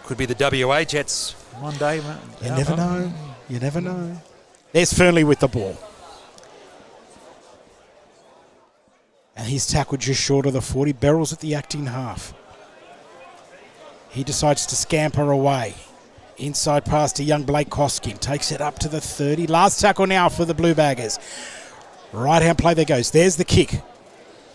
Could be the WA Jets one day. You never know. You never know. There's Fernley with the ball. And he's tackled just short of the 40. Beryl's at the acting half. He decides to scamper away. Inside pass to young Blake Koskin. Takes it up to the 30. Last tackle now for the Blue Baggers. Right-hand play there goes. There's the kick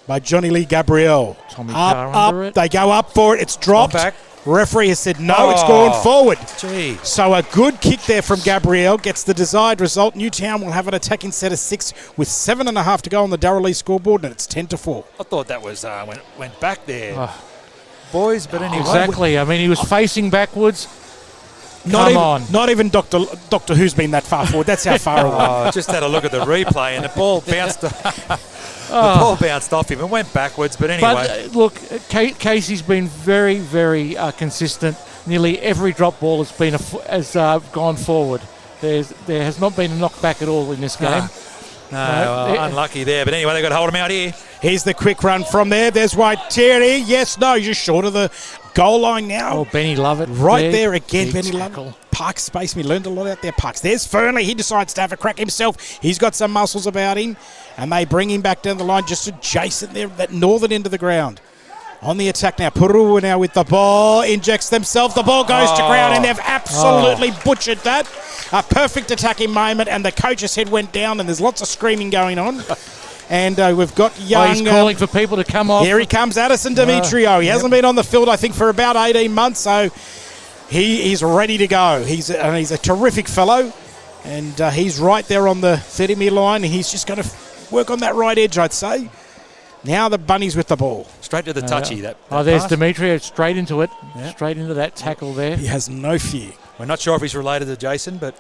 by Johnny Lee Gabriel. Tommy Carr under it. They go up for it. It's dropped. Back. Referee has said no, it's gone forward. Gee. So a good kick there from Gabriel gets the desired result. Newtown will have an attacking set of 6 with 7.5 to go on the Darrell Lea scoreboard, and it's 10-4. I thought that was went back there. Boys, but anyway. Exactly. I mean, he was facing backwards. Not even Doctor Who's been that far forward. That's how far away. Just had a look at the replay, and the ball bounced. The ball bounced off him and went backwards. But anyway, But look, Casey's been very, very consistent. Nearly every drop ball has gone forward. There has not been a knockback at all in this game. Unlucky there. But anyway, they've got to hold him out here. Here's the quick run from there. There's Waiteri. Yes, no, you're just short of the goal line now. Oh, Benny Lovett. Right there again, Big Benny tackle. Lovett. Parks space. We learned a lot out there, Parks. There's Fernley. He decides to have a crack himself. He's got some muscles about him. And they bring him back down the line just adjacent there, that northern end of the ground. On the attack now. Purua now with the ball. Injects themselves. The ball goes to ground, and they've absolutely butchered that. A perfect attacking moment, and the coach's head went down, and there's lots of screaming going on. And we've got young... he's calling for people to come off. Here he comes, Addison Demetrio. He hasn't been on the field, I think, for about 18 months, so he's ready to go. He's a terrific fellow, and he's right there on the 30-metre line. He's just going to work on that right edge, I'd say. Now the Bunnies with the ball. Straight to the touchy. That there's pass. Demetrio straight into it. Yeah. Straight into that tackle there. He has no fear. We're not sure if he's related to Jason, but...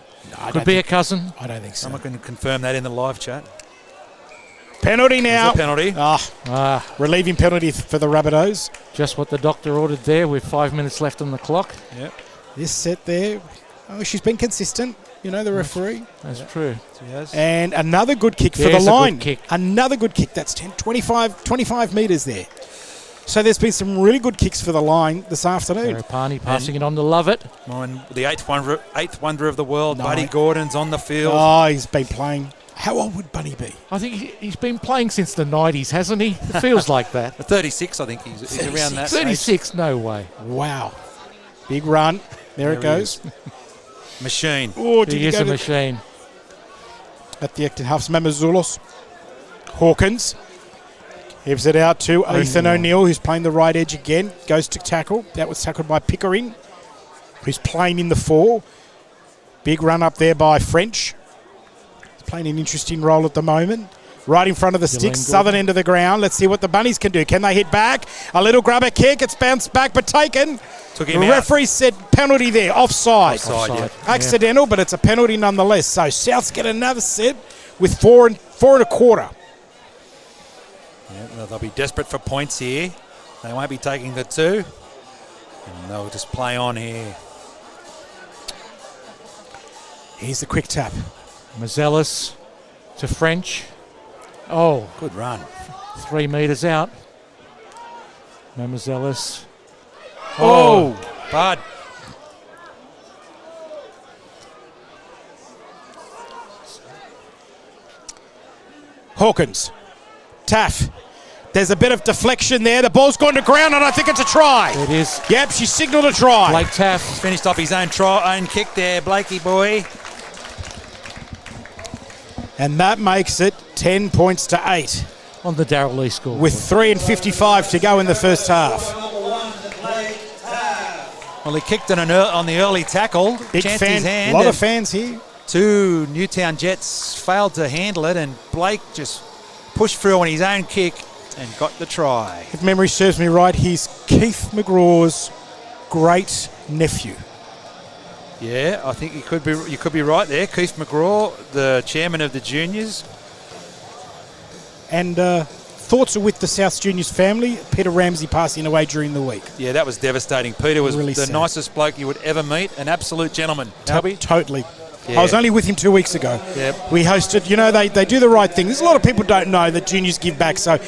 Could be a cousin. I don't think so. I'm not going to confirm that in the live chat. Penalty now. Penalty. Relieving penalty for the Rabbitohs. Just what the doctor ordered there with 5 minutes left on the clock. Yep. This set there, she's been consistent, the referee. That's true. Yes. And another good kick for the line. Another good kick. That's 25 metres there. So there's been some really good kicks for the line this afternoon. Parapani passing it on to Lovett. The eighth wonder of the world, Buddy Gordon's on the field. Oh, he's been playing. How old would Bunny be? I think he's been playing since the 90s, hasn't he? It feels like that. 36, I think he's around that 36, age. No way. Wow. Big run. There it goes. Machine. Oh, he is a machine. At the active halves, Mamazulos. Hawkins. Gives it out to Ethan O'Neill, who's playing the right edge again. Goes to tackle. That was tackled by Pickering, who's playing in the 4. Big run up there by French. He's playing an interesting role at the moment. Right in front of the sticks, southern end of the ground. Let's see what the Bunnies can do. Can they hit back? A little grabber kick. It's bounced back, but taken. Took him the referee said penalty there, offside. Accidental, but it's a penalty nonetheless. So Souths get another set with 4 1/4. Yeah, well, they'll be desperate for points here. They won't be taking the 2. And they'll just play on here. Here's the quick tap. Mazelis to French. Oh, good run. 3 metres out. Mazelis. Oh, Bud. Hawkins. Taff. There's a bit of deflection there. The ball's gone to ground, and I think it's a try. It is. Yep, she signalled a try. Blake Taff finished off his own kick there, Blakey boy. And that makes it 10 points to 8. On the Darrell Lea score. With 3:55 to go in the first half. Well, he kicked on the early tackle. Big chanced fan. His hand. A lot of fans here. 2 Newtown Jets failed to handle it, and Blake just pushed through on his own kick and got the try. If memory serves me right, he's Keith McGraw's great nephew. Yeah, I think you could be right there. Keith McGraw, the chairman of the juniors. And thoughts are with the South Juniors family. Peter Ramsey passing away during the week. Yeah, that was devastating. Peter was really the sad. Nicest bloke you would ever meet. An absolute gentleman. Totally. Yeah. I was only with him 2 weeks ago. Yep. We hosted, they do the right thing. There's a lot of people don't know that juniors give back. So,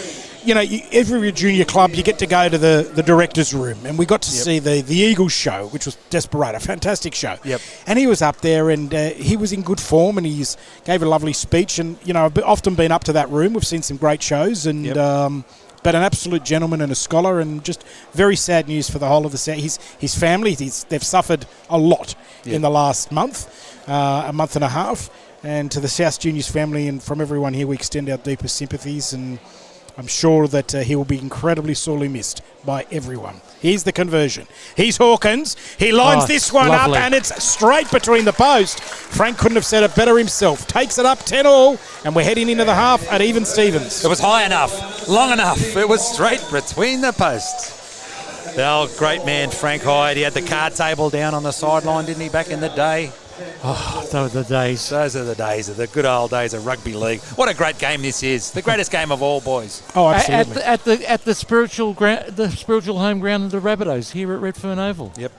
every junior club, you get to go to the director's room. And we got to see the Eagles show, which was Desperado, a fantastic show. Yep. And he was up there, and he was in good form, and he gave a lovely speech. And, I've often been up to that room. We've seen some great shows. And but an absolute gentleman and a scholar, and just very sad news for the whole of his family. They've suffered a lot in the last month, a month and a half. And to the South Juniors family and from everyone here, we extend our deepest sympathies, and I'm sure that he will be incredibly sorely missed by everyone. Here's the conversion. He's Hawkins. He lines this one lovely. up, and it's straight between the post. Frank couldn't have said it better himself. Takes it up 10-all, and we're heading into the half at even Stevens. It was high enough, long enough. It was straight between the posts. The old great man, Frank Hyde, he had the card table down on the sideline, didn't he, back in the day? Oh, those are the days. Those are the days, of the good old days of rugby league. What a great game this is. The greatest game of all, boys. Oh, absolutely. At the spiritual home ground of the Rabbitohs here at Redfern Oval. Yep.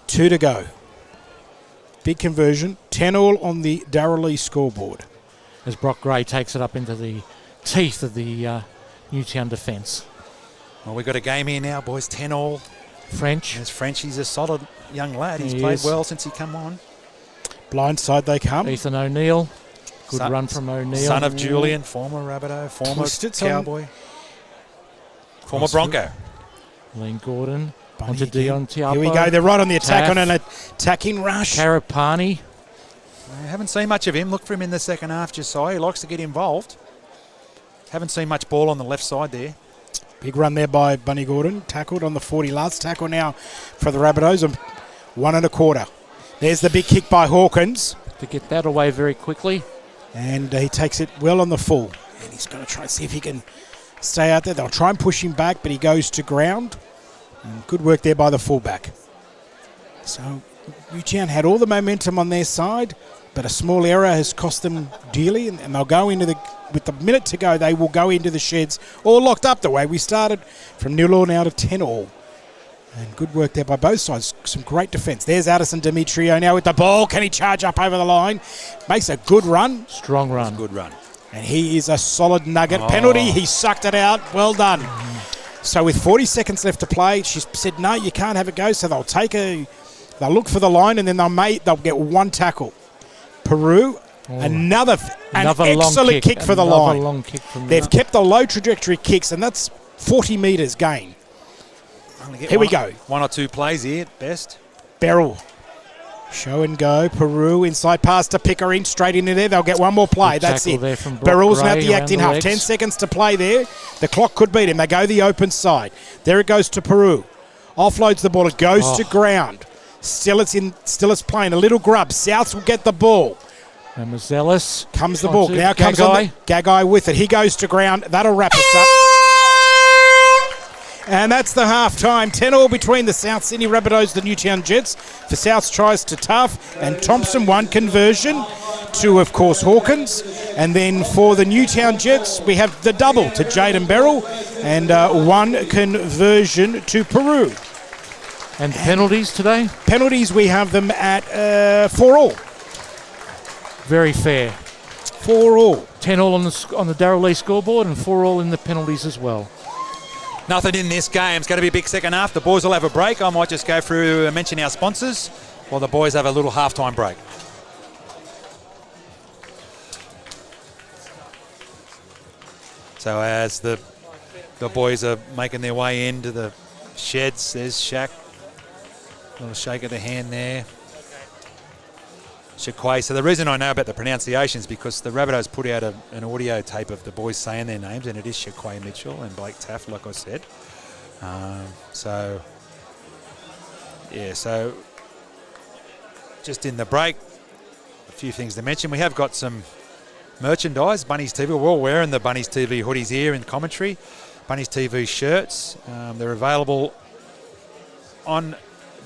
2 to go. Big conversion. 10-all on the Darrell Lea scoreboard. As Brock Gray takes it up into the teeth of the Newtown defence. Well, we've got a game here now, boys. 10-all. French. There's French. He's a solid young lad. He's He played is. well since he come on. Blindside they come. Ethan O'Neill. Good run from O'Neill. Son of Julian, former Rabbitoh, former Twisted son. Cowboy, former Bronco. Lean Gordon. Bunny Onto again. Dion Tiapo. Here we go. They're right on the attack, Taff. on an attacking rush. Karapani. I haven't seen much of him. Look for him in the second half, Josiah. He likes to get involved. Haven't seen much ball on the left side there. Big run there by Bunny Gordon. Tackled on the 40. Last tackle now for the Rabbitohs. 1 1/4. There's the big kick by Hawkins. To get that away very quickly. And he takes it well on the full. And he's going to try and see if he can stay out there. They'll try and push him back, but he goes to ground. And good work there by the fullback. So Newtown had all the momentum on their side, but a small error has cost them dearly. And they'll go into with the minute to go, they will go into the sheds all locked up the way we started, from 0-all now to 10-all. And good work there by both sides. Some great defence. There's Addison Demetrio now with the ball. Can he charge up over the line? Makes a good run. Strong run. Good run. And he is a solid nugget. Penalty. He sucked it out. Well done. So with 40 seconds left to play, she said, no, you can't have a go. So they'll they'll look for the line, and then they'll get one tackle. Peru, another long excellent kick for the Another line. long kick from They've kept the low trajectory kicks, and that's 40 metres gain. Here we go. 1 or 2 plays here at best. Beryl. Show and go. Peru inside pass to Pickering. Straight into there. They'll get one more play. Good That's tackle it. there from Brock Beryl's now at Gray the around acting the half. legs. 10 seconds to play there. The clock could beat him. They go the open side. There it goes to Peru. Offloads the ball. It goes to ground. Still it's playing. A little grub. Souths will get the ball. And Mazelis. Comes the ball. Onto Now comes on the Gagai with it. He goes to ground. That'll wrap us up. And that's the half-time. 10-all between the South Sydney Rabbitohs, the Newtown Jets. For Souths tries to Tough and Thompson, 1 conversion to, of course, Hawkins. And then for the Newtown Jets, we have the double to Jaden Beryl and 1 conversion to Peru. And penalties today? Penalties, we have them at 4-all. Very fair. 4-all. 10-all on the Darrell Lea scoreboard and 4-all in the penalties as well. Nothing in this game. It's going to be a big second half. The boys will have a break. I might just go through and mention our sponsors while the boys have a little halftime break. So as the boys are making their way into the sheds, there's Shaq. A little shake of the hand there. Shaquay. So the reason I know about the pronunciation is because the Rabbitohs put out an audio tape of the boys saying their names, and it is Shaquay Mitchell and Blake Taff, like I said. So just in the break, a few things to mention. We have got some merchandise, Bunnies TV. We're all wearing the Bunnies TV hoodies here in commentary. Bunnies TV shirts. They're available on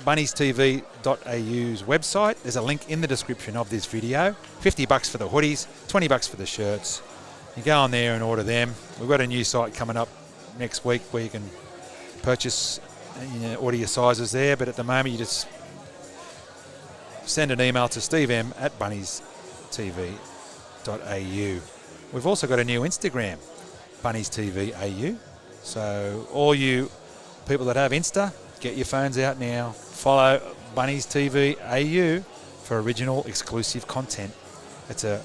bunniestv.au's website. There's a link in the description of this video. $50 for the hoodies, $20 for the shirts. You go on there and order them. We've got a new site coming up next week where you can purchase, order your sizes there, but at the moment you just send an email to stevem@bunniestv.au. We've also got a new Instagram, bunniestv.au. So all you people that have Insta, get your phones out now. Follow Bunnies TV AU for original exclusive content. It's a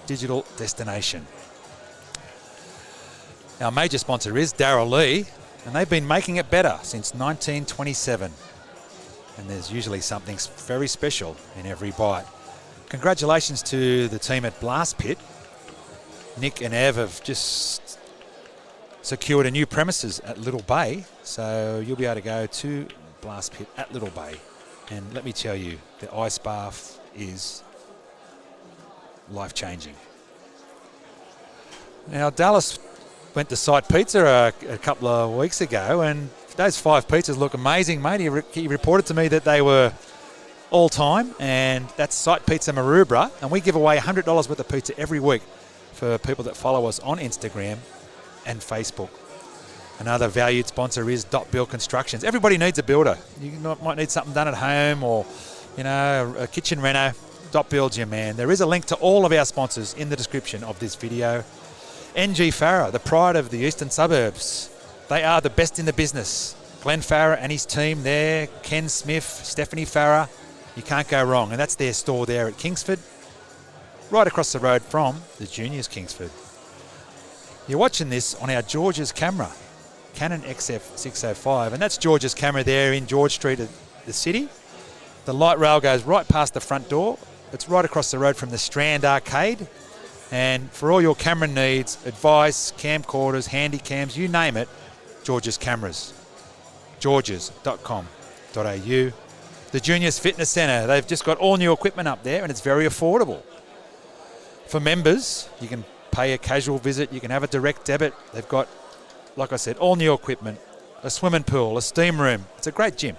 digital destination. Our major sponsor is Darrell Lea, and they've been making it better since 1927. And there's usually something very special in every bite. congratulations to the team at Blast Pit. Nick and Ev have just secured a new premises at Little Bay, so you'll be able to go to Blast Pit at Little Bay. And let me tell you, the ice bath is life-changing. Now, Dallas went to Sight Pizza a couple of weeks ago, and those 5 pizzas look amazing, mate. He reported to me that they were all time, and that's Sight Pizza Maroubra, and we give away $100 worth of pizza every week for people that follow us on Instagram and Facebook. Another valued sponsor is Dot Build Constructions. Everybody needs a builder. You might need something done at home, or a kitchen reno. Dot Build's your man. There is a link to all of our sponsors in the description of this video. NG Farah, the pride of the eastern suburbs. They are the best in the business. Glenn Farah and his team there, Ken Smith, Stephanie Farah. You can't go wrong. And that's their store there at Kingsford, right across the road from the Juniors Kingsford. You're watching this on our George's camera, Canon XF605, and that's George's camera there in George Street at the city. The light rail goes right past the front door. It's right across the road from the Strand Arcade. And for all your camera needs, advice, camcorders, handy cams, you name it, George's Cameras. georges.com.au. The Juniors Fitness Centre, they've just got all new equipment up there, and it's very affordable. For members, you can pay a casual visit, you can have a direct debit. They've got, like I said, all new equipment, a swimming pool, a steam room. It's a great gym.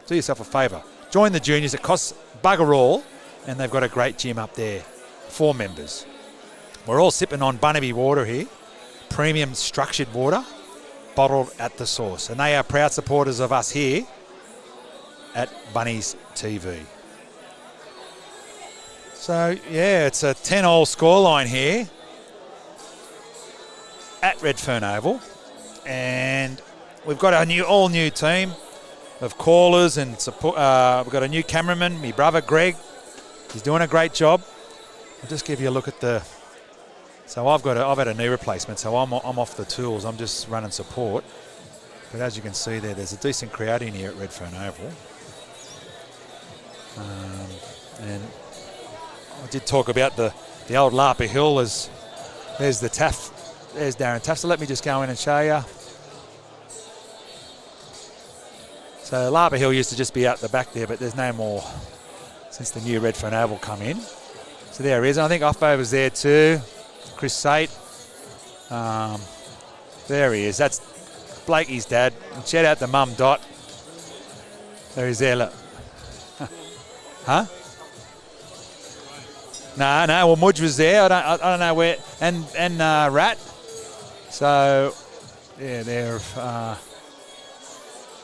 Do yourself a favour. Join the Juniors. It costs bugger all, and they've got a great gym up there for members. We're all sipping on Bunnies water here, premium structured water, bottled at the source. And they are proud supporters of us here at Bunnies TV. So, yeah, it's a 10-all scoreline here at Redfern Oval. And we've got a all-new team of callers and support. We've got a new cameraman, my brother Greg. He's doing a great job. I'll just give you a look at the... So I've had a knee replacement, so I'm off the tools. I'm just running support. But as you can see there's a decent crowd in here at Redfern Oval. And I did talk about the old Larper Hill. There's the Taff. There's Darren Taff. So let me just go in and show you. So Larper Hill used to just be out the back there, but there's no more since the new Redfern Oval come in. So there he is. And I think Offo was there too. Chris Sate. There he is. That's Blakey's dad. And shout out to Mum Dot. There he's there, look. Huh? No. Well, Mudge was there. I don't know where. And Rat. So, yeah, they're... I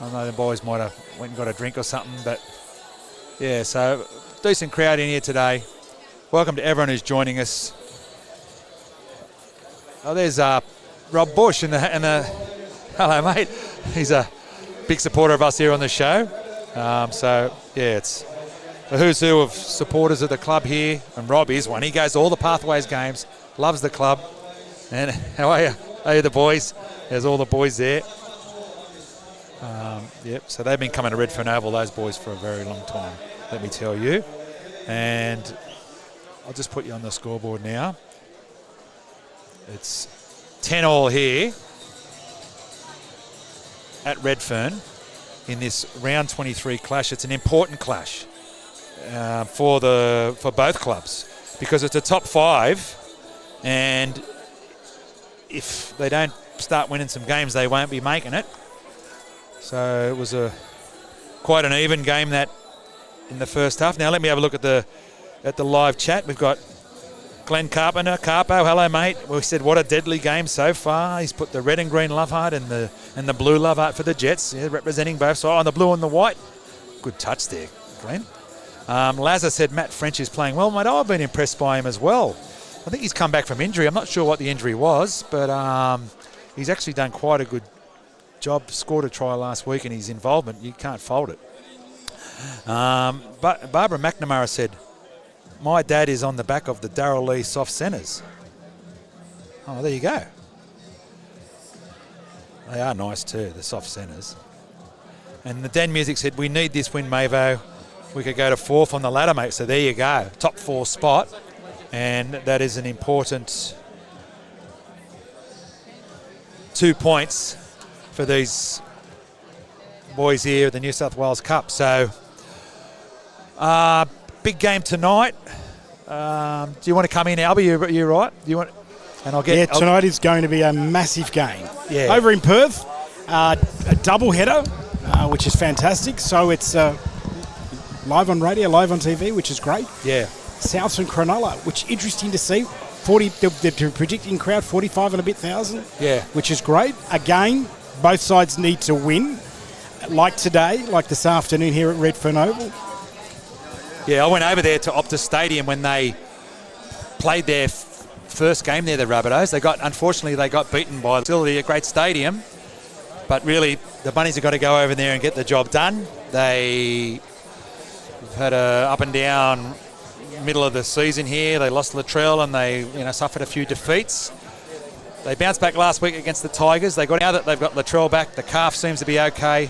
don't know, the boys might have went and got a drink or something. But, yeah, so decent crowd in here today. Welcome to everyone who's joining us. Oh, there's Rob Bush and the hello, mate. He's a big supporter of us here on the show. So, yeah, it's the who's who of supporters of the club here, and Rob is one. He goes to all the Pathways games, loves the club. And how are you? How are you, the boys? There's all the boys there. Yep, so they've been coming to Redfern Oval, those boys, for a very long time, let me tell you. And I'll just put you on the scoreboard now. It's 10-all here at Redfern in this round 23 clash. It's an important clash for both clubs because it's a top 5, and if they don't start winning some games, they won't be making it. So it was quite an even game that in the first half. Now let me have a look at the live chat. We've got Glenn Carpenter. Carpo, hello mate. We said what a deadly game so far. He's put the red and green love heart and the blue love heart for the Jets, representing both sides. On the blue and the white. Good touch there, Glenn. Lazar said Matt French is playing well, mate. I've been impressed by him as well. I think he's come back from injury. I'm not sure what the injury was, but he's actually done quite a good job. Scored a try last week, and his involvement, you can't fault it. But Barbara McNamara said, my dad is on the back of the Darrell Lea soft centres. Oh, there you go. They are nice too, the soft centres. And the Den Music said, we need this win, Mavo. we could go to 4th on the ladder, mate. So there you go, top 4 spot. And that is an important 2 points for these boys here at the New South Wales Cup. So big game tonight. Do you want to come in, Albie? You right? Do you want? And I'll get. Yeah, tonight is going to be a massive game. Yeah. Over in Perth, a double header, which is fantastic. So it's live on radio, live on TV, which is great. Yeah. South and Cronulla, which is interesting to see. 40, they're predicting crowd 45 and a bit thousand. Yeah. Which is great. Again, both sides need to win. Like today, like this afternoon here at Redfern Oval. Yeah, I went over there to Optus Stadium when they played their first game there, the Rabbitohs. Unfortunately, they got beaten by still a great stadium. But really, the Bunnies have got to go over there and get the job done. They've had a up and down middle of the season here. They lost Latrell and they suffered a few defeats. They bounced back last week against the Tigers. Now that they've got Latrell back, the calf seems to be okay.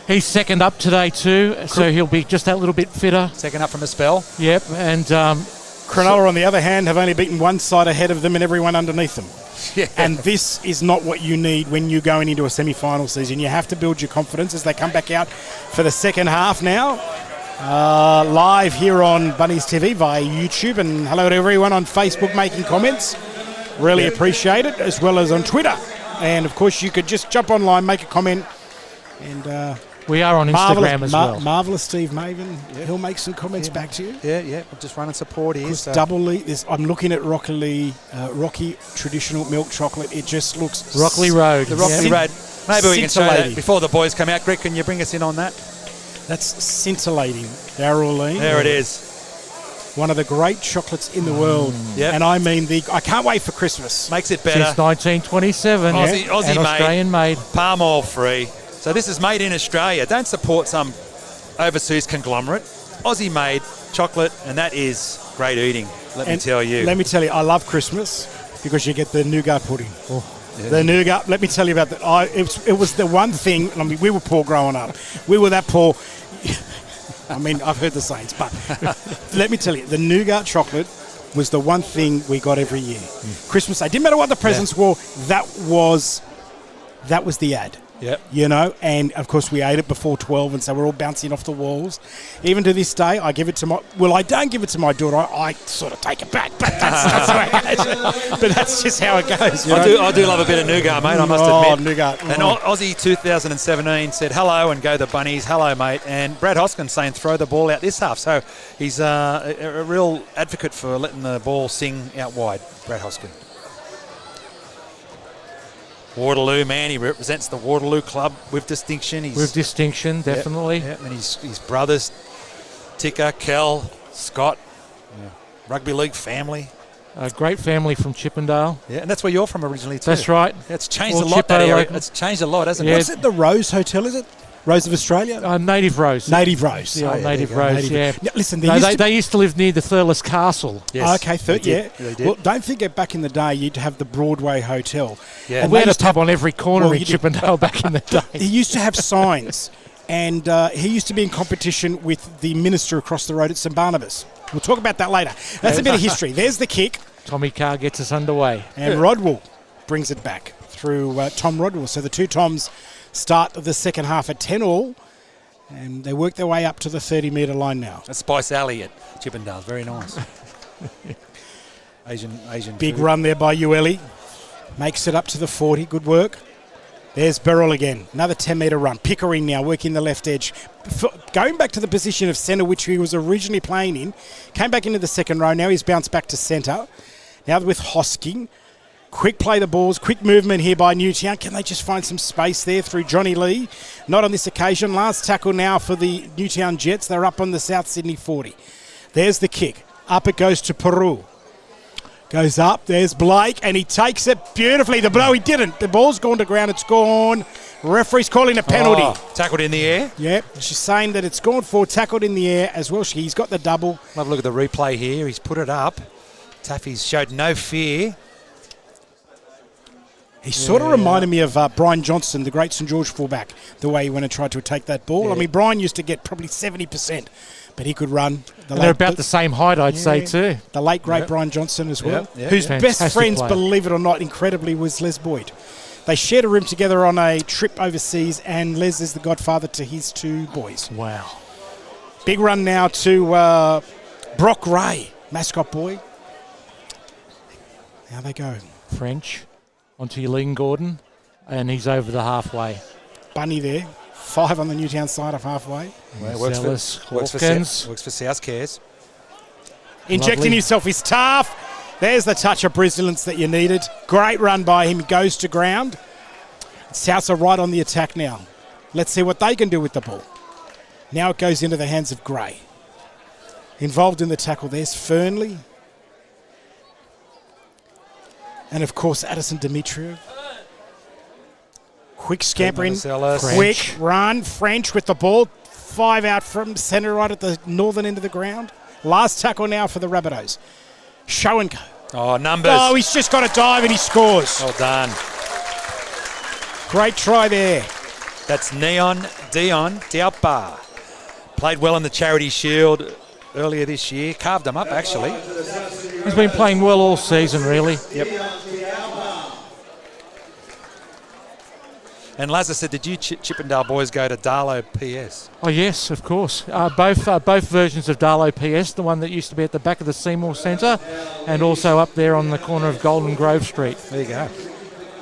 He's second up today too, so he'll be just that little bit fitter. Second up from a spell. Yep, and Cronulla, on the other hand, have only beaten one side ahead of them and everyone underneath them. Yeah. And this is not what you need when you're going into a semi-final season. You have to build your confidence as they come back out for the second half now. Live here on Bunnies TV via YouTube, and hello to everyone on Facebook making comments. Really appreciate it, as well as on Twitter. And of course, you could just jump online, make a comment, and we are on Instagram as well. Marvellous Steve Maven, he'll make some comments back to you. Yeah, I'm just running support here. So. Double Lea, I'm looking at Rocky traditional milk chocolate. It just looks... Rockley Road. The Rockley Road. Maybe we can show that before the boys come out. Greg, can you bring us in on that? That's scintillating, Darrell Lea. There it is. One of the great chocolates in the world. Yep. And I mean, I can't wait for Christmas. Makes it better. Since 1927. Aussie and Australian made. Palm oil free. So this is made in Australia. Don't support some overseas conglomerate. Aussie made chocolate, and that is great eating, let me tell you. Let me tell you, I love Christmas because you get the nougat pudding. The nougat, let me tell you about that. It was the one thing, I mean, we were poor growing up. We were that poor. I mean, I've heard the Saints, but let me tell you, the nougat chocolate was the one thing we got every year. Christmas Day. Didn't matter what the presents were, that was the ad. Yep. And of course we ate it before 12, and so we're all bouncing off the walls. Even to this day, I give it to I don't give it to my daughter. I sort of take it back, but that's just how it goes. I do love a bit of nougat, mate, I must admit. Nougat. And Aussie 2017 said hello and go the Bunnies. Hello, mate. And Brad Hoskin saying throw the ball out this half. So he's a real advocate for letting the ball sing out wide, Brad Hoskin. Waterloo, man, he represents the Waterloo club with distinction. With distinction, definitely. Yep. And his brothers, Ticker, Kel, Scott, rugby league family. A great family from Chippendale. Yeah, and that's where you're from originally too. That's right. It's changed a lot, that area. It's changed a lot, hasn't it? What's it, the Rose Hotel, is it? Rose of Australia? Native Rose. Native Rose. The old Native Rose, yeah. Now, listen, they used to live near the Thurles Castle. Yes, okay, they did. Well, don't forget back in the day, you'd have the Broadway Hotel. Yeah. And we had a pub on every corner in Chippendale back in the day. He used to have signs, and he used to be in competition with the minister across the road at St Barnabas. We'll talk about that later. That's a bit of history. There's the kick. Tommy Carr gets us underway. And Rodwell brings it back through Tom Rodwell. So the two Toms start the second half at 10-all. And they work their way up to the 30-metre line now. That's Spice Alley at Chippendale. Very nice. Asian Big food. run there by Ueli. Makes it up to the 40. Good work. There's Beryl again. Another 10-metre run. Pickering now working the left edge. Going back to the position of centre, which he was originally playing in. Came back into the second row. Now he's bounced back to centre. Now with Hosking. Quick play the balls, quick movement here by Newtown. Can they just find some space there through Johnny Lee? Not on this occasion. Last tackle now for the Newtown Jets. They're up on the South Sydney 40. There's the kick. Up it goes to Peru. Goes up. There's Blake, and he takes it beautifully. No, he didn't. The ball's gone to ground. It's gone. Referee's calling a penalty. Tackled in the air. Yep. She's saying that it's gone for tackled in the air as well. He's got the double. Have a look at the replay here. He's put it up. Taffy's showed no fear. He sort of reminded me of Brian Johnson, the great St George fullback, the way he went and tried to take that ball. Yeah. I mean, Brian used to get probably 70%, but he could run. They're about the same height, I'd say, too. The late, great Brian Johnson as well, Yep. whose Fantastic best friends, player. believe it or not, incredibly, was Les Boyd. They shared a room together on a trip overseas, and Les is the godfather to his 2 boys. Wow. Big run now to Brock Ray, mascot boy. How they go. French onto Eileen Gordon, and he's over the halfway. Bunny there. 5 on the Newtown side of halfway. Well, it works Zealous, for Hawkins. works for South Cares. Injecting Lovely. himself is tough. There's the touch of brilliance that you needed. Great run by him. He goes to ground. Souths are right on the attack now. Let's see what they can do with the ball. Now it goes into the hands of Gray. Involved in the tackle, there's Fernley. And of course, Addison Dimitriev. Quick scampering. Marcellus. Quick run. French with the ball. 5 out from centre right at the northern end of the ground. Last tackle now for the Rabbitohs. Show and go. Oh, numbers. Oh, he's just got a dive and he scores. Well done. Great try there. That's Dion Diapa. Played well in the Charity Shield earlier this year. Carved them up, actually. He's been playing well all season, really. Yep. And Lazar said, did you Chippendale boys go to Darlow PS? Oh, yes, of course. Both versions of Darlow PS, the one that used to be at the back of the Seymour Centre and also up there on the corner of Golden Grove Street. There you go.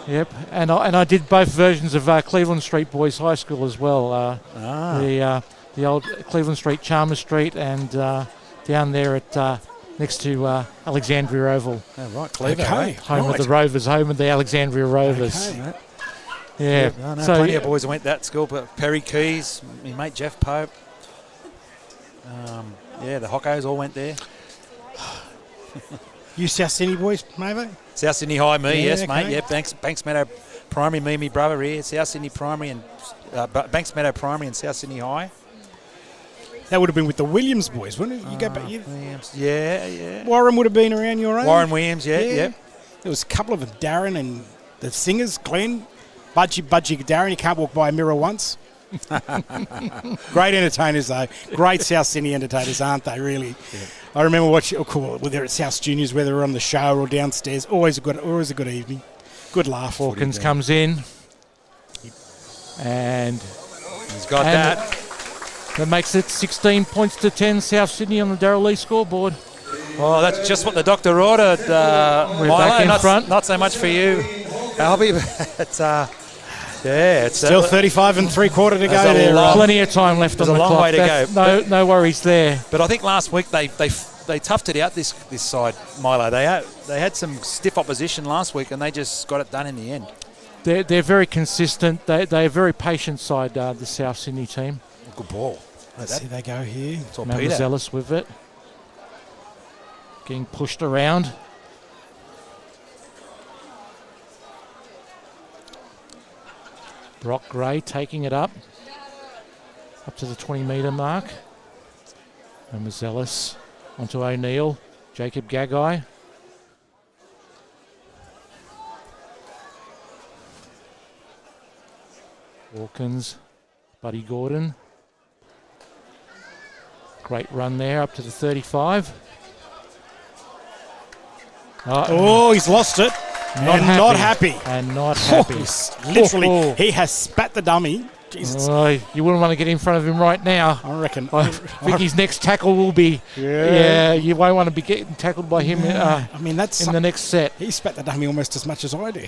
Yep, and I did both versions of Cleveland Street Boys High School as well. The old Cleveland Street, Chalmers Street, and down there at next to Alexandria Oval. Oh, right, Cleveland. Okay. Home of the Rovers, home of the Alexandria Rovers. Okay. Yeah, I know so plenty of boys who went to that school, but Perry Keys, my mate Jeff Pope. The Hockos all went there. You South Sydney boys, maybe? South Sydney High, me, Yeah, yes, okay. mate. Yep, Banks Meadow Primary, me brother here. South Sydney Primary and Banks Meadow Primary and South Sydney High. That would have been with the Williams boys, wouldn't it? You go back. Williams, yeah. Warren would have been around your age. Warren Williams, yeah. There was a couple of them, Darren and the singers, Glenn. Budgie Darren, you can't walk by a mirror once. Great entertainers, though. Great South Sydney entertainers, aren't they, really? Yeah. I remember watching, whether at South Juniors, whether we're on the show or downstairs, always a good evening. Good laugh. Hawkins comes in. And he's got that. That makes it 16 points to 10, South Sydney on the Darrell Lea scoreboard. Oh, that's just what the doctor ordered, We're Milo. back in front. Not so much for you, Albie, but it's Still 35 and 3/4 to go There's a there. lot. Plenty of time left on There's the a long clock. way to go. No worries there. But I think last week they toughed it out this side, Milo. They had some stiff opposition last week and they just got it done in the end. They're very consistent. They're a very patient side, the South Sydney team. Good ball. Let's see they go here. Zealous with it. Getting pushed around. Brock Gray taking it up to the 20-metre mark. And Zealous onto O'Neill. Jacob Gagai. Hawkins. Buddy Gordon. Great run there up to the 35. Oh, he's lost it. Not happy. And not happy. Literally, he has spat the dummy. Jesus. Oh, you wouldn't want to get in front of him right now. I reckon. I think his next tackle will be. Yeah, you won't want to be getting tackled by him that's in the next set. He spat the dummy almost as much as I do.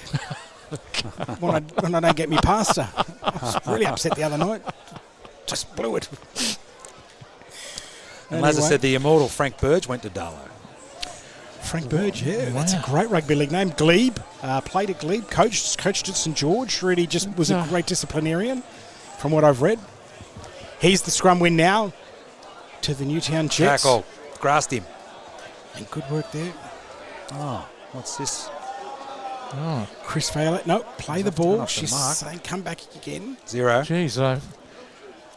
when I don't get me past her. I was really upset the other night. Just blew it. And as I said, the immortal Frank Burge went to Darlow. Frank Burge, that's a great rugby league name. Glebe, played at Glebe, coached at St George, really just was a great disciplinarian from what I've read. He's the scrum win now to the Newtown Jets. Tackle, grassed him. And good work there. Oh, what's this? Oh, Chris Fowler, no, play the ball. off the She's mark. saying come back again. 0. geez, I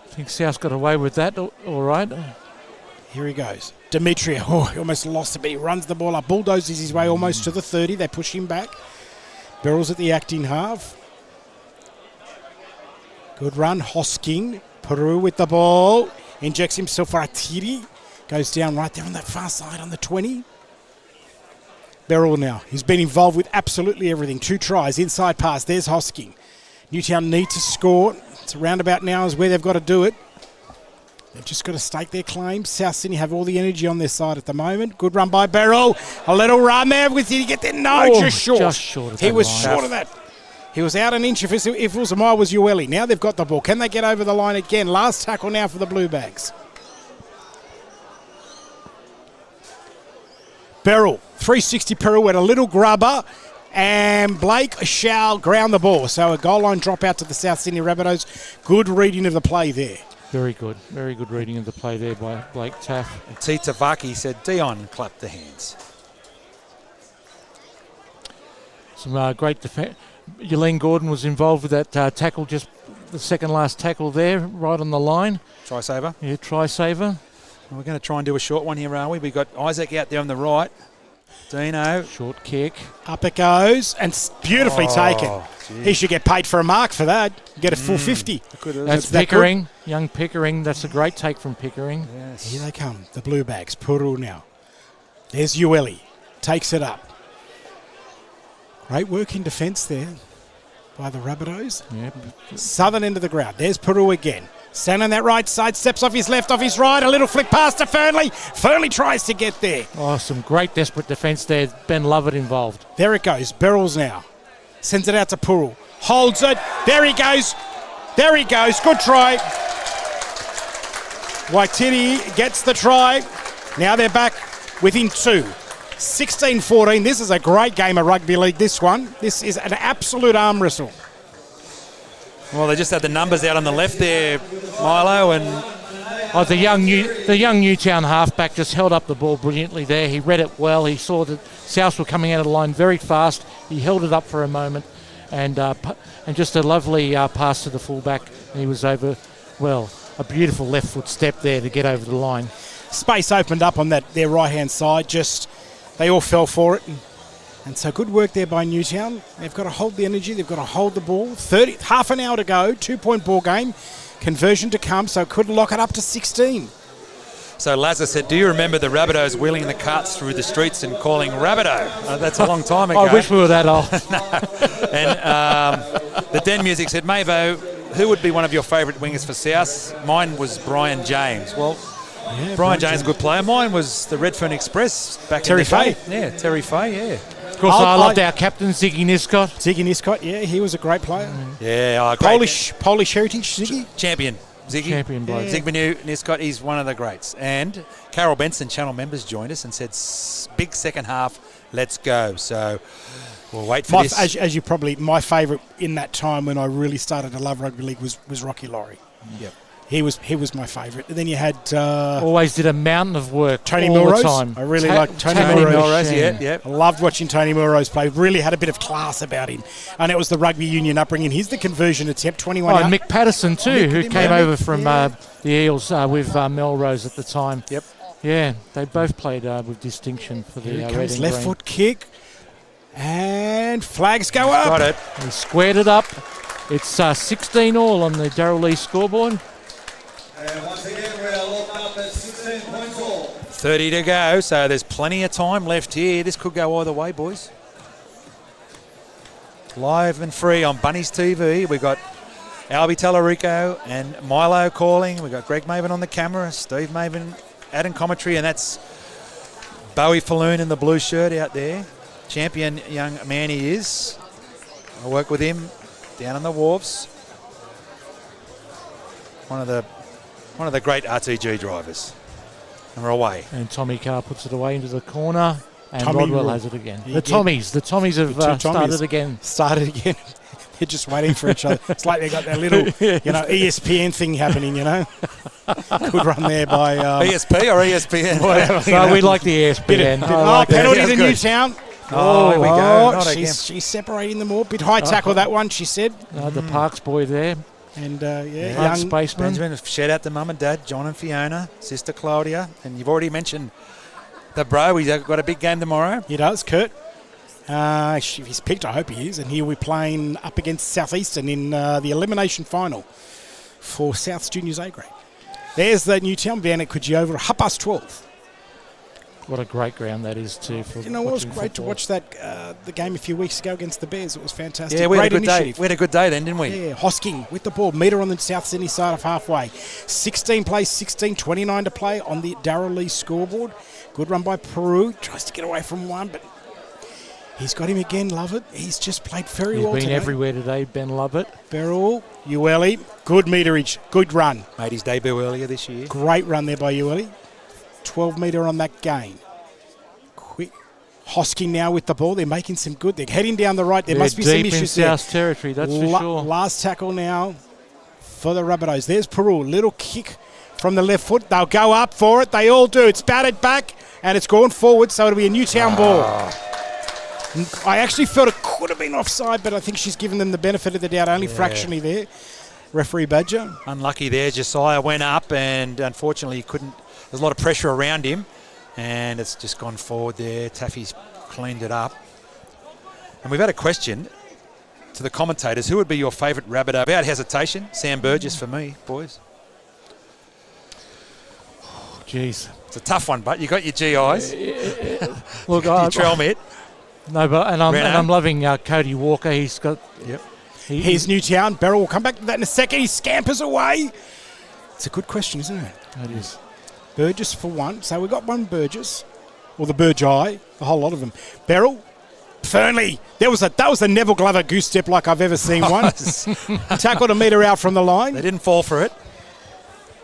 think South got away with that. All right. Here he goes. Dimitri, he almost lost it, but he runs the ball up. Bulldozes his way almost to the 30. They push him back. Beryl's at the acting half. Good run. Hosking. Peru with the ball. Injects himself for Atiri. Goes down right there on that far side on the 20. Beryl now. He's been involved with absolutely everything. 2 tries. Inside pass. There's Hosking. Newtown need to score. It's around about now is where they've got to do it. They've just got to stake their claim. South Sydney have all the energy on their side at the moment. Good run by Beryl. A little run there. Did he get there? No, just short. Just short of he that was line. short of that. He was out an inch. If it was a mile, was Ueli. Now they've got the ball. Can they get over the line again? Last tackle now for the Blue Bags. Beryl, 360 pirouette, a little grubber, and Blake shall ground the ball. So a goal line drop out to the South Sydney Rabbitohs. Good reading of the play there. Very good reading of the play there by Blake Taff. And Tita Vaki said, Dion clapped the hands. Some great defence. Yelene Gordon was involved with that tackle, just the second last tackle there, right on the line. Try saver. Yeah, try saver. We're going to try and do a short one here, are we? We've got Isaac out there on the right. Dino. Short kick. Up it goes, and beautifully taken. Geez. He should get paid for a mark for that. Get a full 50. That's Pickering. Young Pickering. That's a great take from Pickering. Yes. Here they come, the Blue Bags. Puru now. There's Ueli. Takes it up. Great work in defence there by the Rabbitohs. Yep. Southern end of the ground. There's Peru again. Stand on that right side, steps off his left, off his right. A little flick pass to Fernley. Fernley tries to get there. Oh, some great desperate defence there. Ben Lovett involved. There it goes. Beryl's now. Sends it out to Peru. Holds it. There he goes. There he goes. Good try. Waititi gets the try. Now they're back within 2. 16-14. This is a great game of rugby league, this one. This is an absolute arm wrestle. Well, they just had the numbers out on the left there, Milo, and The young Newtown halfback just held up the ball brilliantly there. He read it well. He saw that South were coming out of the line very fast. He held it up for a moment, and just a lovely pass to the fullback. And he was over, a beautiful left foot step there to get over the line. Space opened up on their right-hand side. They all fell for it. And so good work there by Newtown. They've got to hold the energy. They've got to hold the ball. Half an hour to go. 2-point ball game. Conversion to come, so could lock it up to 16. so Lazar said, do you remember the Rabbitohs wheeling the carts through the streets and calling Rabbitoh? That's a long time ago. I wish we were that old. And the Den Music said, Mavo, who would be one of your favourite wingers for South? Mine was Brian James. Well, Yeah, Brian James, good player. Mine was the Redfern Express back Terry in the day. Fay. Yeah, Terry Fay, yeah. Of course, I loved our captain, Ziggy Niscott. Ziggy Niscott, yeah, he was a great player. Yeah, great. Polish heritage, Ziggy. Champion. Ziggy. Champion bloke. Yeah. Zygmunt Niscott, he's one of the greats. And Carol Benson, channel members, joined us and said, big second half, let's go. So we'll wait for this. As you probably, my favourite in that time when I really started to love rugby league was Rocky Laurie. Yep. He was my favourite. And then you had Always did a mountain of work. Tony all Milrose. the time. I really liked Tony Milrose, Milrose. yeah. I loved watching Tony Milrose play. Really had a bit of class about him. And it was the rugby union upbringing. Here's the conversion attempt, 21 And Mick Patterson too, who came over from yeah. the Eels with Melrose at the time. Yep. Yeah, they both played with distinction for the Here it red comes, and left green. foot kick. And flags go up. Got it. He squared it up. It's 16 all on the Darrell Lea scoreboard. And once again, we are locked up at 16 points all. 30 to go, so there's plenty of time left here. This could go either way, boys. Live and free on Bunnies TV. We've got Albie Tallarico and Milo calling. We've got Greg Maven on the camera, Steve Maven adding commentary, and that's Bowie Falloon in the blue shirt out there. Champion young man he is. I work with him down on the wharves. One of the great RTG drivers. And we're away. And Tommy Carr puts it away into the corner. And Tommy Rodwell Rule. has it again. You The get- Tommies have The two Tommies. started again. Started again. They're just waiting for each other. It's like they got that little, ESPN thing happening, Good run there by... ESP or ESPN? whatever, So we like the ESPN. I like that. penalty to That's good. Newtown. Oh, here we go. Not again. She's separating them all. Bit high tackle that one, she said. The Parks boy there. And, Parks young... spaceman. Benjamin, shout out to Mum and Dad, John and Fiona, sister Claudia, and you've already mentioned the bro. He's got a big game tomorrow. He does, Kurt. If he's picked, I hope he is. And here we're playing up against Southeastern in the elimination final for South's Juniors A grade. There's the Newtown down at Coogee Oval, 12:30. What a great ground that is too. For You know, it was watching great to football. watch that the game a few weeks ago against the Bears. It was fantastic. Yeah, we had Great a good day. initiative. We had a good day then, didn't we? Yeah, Hosking with the ball, meter on the South Sydney side of halfway. 16 plays, 16, 29 to play on the Darrell Lea scoreboard. Good run by Peru. Tries to get away from one, but he's got him again, love it. He's just played very He's well been today. everywhere today, Ben Lovett. Beryl, Ueli, good meterage, good run. Made his debut earlier this year. Great run there by Ueli. 12 metre on that gain. Quick. Hosking now with the ball. They're making some good. They're heading down the right. There They're must be some deep in issues there. South territory, that's for sure. Last tackle now for the Rabbitohs. There's Peru. Little kick from the left foot. They'll go up for it. They all do. It's batted back and it's gone forward, so it'll be a Newtown ball. I actually felt it could have been offside, but I think she's given them the benefit of the doubt, only fractionally there. Referee Badger. Unlucky there. Josiah went up and unfortunately he couldn't. There's a lot of pressure around him and it's just gone forward there. Taffy's cleaned it up. And we've had a question to the commentators. Who would be your favourite Rabbitoh? Without hesitation, Sam Burgess for me, boys. Jeez. It's a tough one, but you got your GIs. Look, Your trail mitt. no, but and I'm Renault. loving Cody Walker. He's got. Yep. Here's Newtown. Beryl will come back to that in a second. He scampers away. It's a good question, isn't it? It is. Burgess for one. So we've got one Burgess. Or the Burgeye. A whole lot of them. Beryl. Fernley. That was a Neville Glover goose step like I've ever seen one. Tackled a metre out from the line. They didn't fall for it.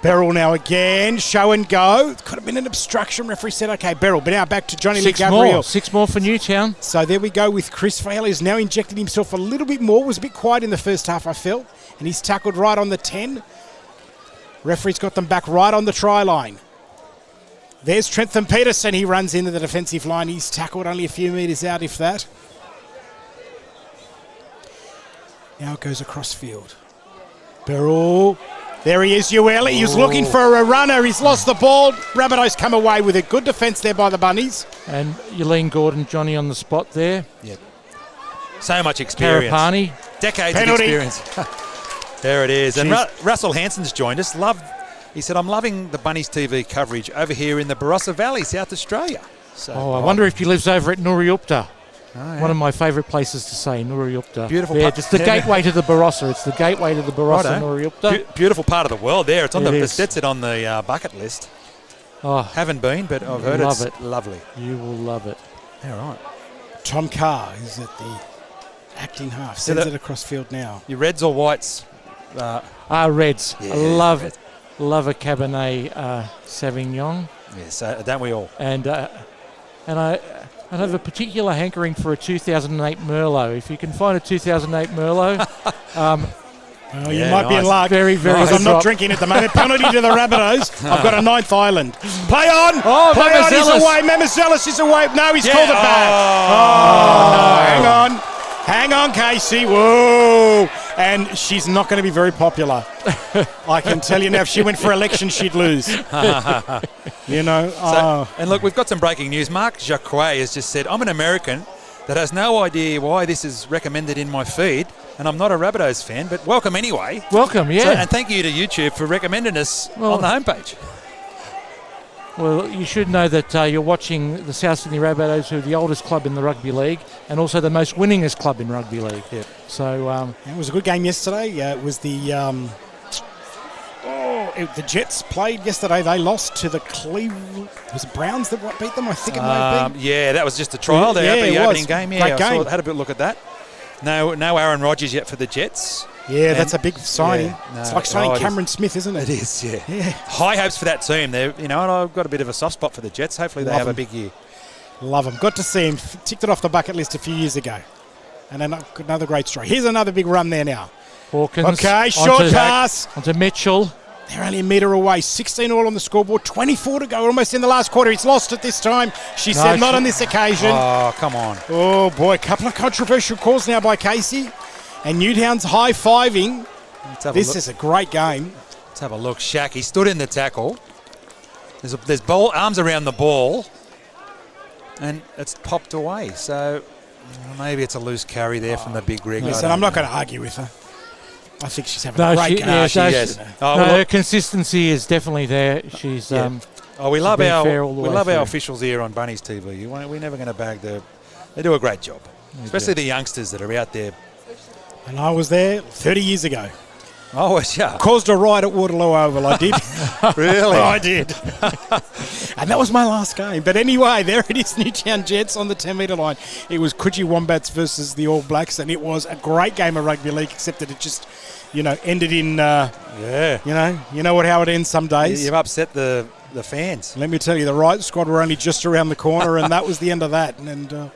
Beryl now again. Show and go. It could have been an obstruction. Referee said, okay, Beryl. But now back to Johnny Lee Gabriel. 6 more for Newtown. So there we go with Chris Vale. He's now injected himself a little bit more. Was a bit quiet in the first half, I felt. And he's tackled right on the 10. Referee's got them back right on the try line. There's Trentham Peterson. He runs into the defensive line. He's tackled only a few metres out, if that. Now it goes across field. Beryl. There he is, Ueli. He was looking for a runner. He's lost the ball. Rabbitohs come away with it. Good defence there by the Bunnies. And Yelene Gordon, Johnny on the spot there. Yep. So much experience. Karapani. Decades Penalty. of experience. There it is. And Russell Hanson's joined us. He said, I'm loving the Bunnies TV coverage over here in the Barossa Valley, South Australia. So, I wonder if he lives over at Nuriupta. Oh, yeah. One of my favourite places to say, Nuriupta. Beautiful Yeah, part. just the gateway to the Barossa. It's the gateway to the Barossa, Righto. Nuriupta. Beautiful part of the world there. It's on It the is. sets it on the bucket list. Oh, Haven't been, but I've heard Love it's it. lovely. you will love it. All right. Tom Carr is at the acting half. Sends it across field now. Your Reds or Whites? Reds. Yeah, I love Reds. a Cabernet Sauvignon. Yeah, so don't we all? And I have a particular hankering for a 2008 Merlot. If you can find a 2008 Merlot, Well, you Yeah, might be in nice. luck. Very, very Because good I'm not drop. drinking at the moment. Penalty to the Rabbitohs. I've got a ninth island. Play on. Oh, Play on. He's Mamazelis. away. Mamazelis is away. No, he's Yeah. called it back. Oh, hang on. Hang on, Casey. Whoa. And she's not going to be very popular. I can tell you now, if she went for election, she'd lose. You know. So, and look, we've got some breaking news. Mark Jacques has just said, I'm an American that has no idea why this is recommended in my feed, and I'm not a Rabbitohs fan, but welcome anyway. welcome, yeah. So, and thank you to YouTube for recommending us on the homepage. Well, you should know that you're watching the South Sydney Rabbitohs, who are the oldest club in the rugby league and also the most winningest club in rugby league. Yep. So, It was a good game yesterday. It was the the Jets played yesterday. They lost to the Cleveland. Was it Browns that beat them? I think it might have been. Yeah, that was just a trial there Yeah, at the it opening was. game. Yeah, Great I game. had a bit look at that. No Aaron Rodgers yet for the Jets. Yeah, And- that's a big signing. Yeah, It's no, like signing it is. Cameron Smith, isn't it? It is, yeah. Yeah. High hopes for that team. They're, and I've got a bit of a soft spot for the Jets. Hopefully they Love have a them. big year. Love him. Got to see him. Ticked it off the bucket list a few years ago. And another great story. Here's another big run there now. Hawkins. Okay, short onto, pass. onto Mitchell. They're only a metre away. 16 all on the scoreboard. 24 to go. Almost in the last quarter. He's lost it this time. She No, said not she- on this occasion. Oh, come on. Oh, boy. A couple of controversial calls now by Casey. And Newtown's high-fiving. Let's have a This look. is a great game. Let's have a look. Shaq, he stood in the tackle. There's arms around the ball, and it's popped away. So Well, maybe it's a loose carry there from the big rig. Listen, I'm not going to argue with her. I think she's having No, a great she- game. yeah, she no, is. she- Oh, no, well, her consistency is definitely there. She's we love been our fair all the way our through. officials here on Bunnies TV. We're never going to bag the. They do a great job, especially the youngsters that are out there. And I was there 30 years ago. Oh, yeah, Caused a ride at Waterloo Oval, I did. really? I did. And that was my last game. But anyway, there it is, Newtown Jets on the 10-metre line. It was Coogee Wombats versus the All Blacks, and it was a great game of rugby league, except that it just, ended in, Yeah. how it ends some days. You've upset the fans. Let me tell you, the right squad were only just around the corner, and that was the end of that. And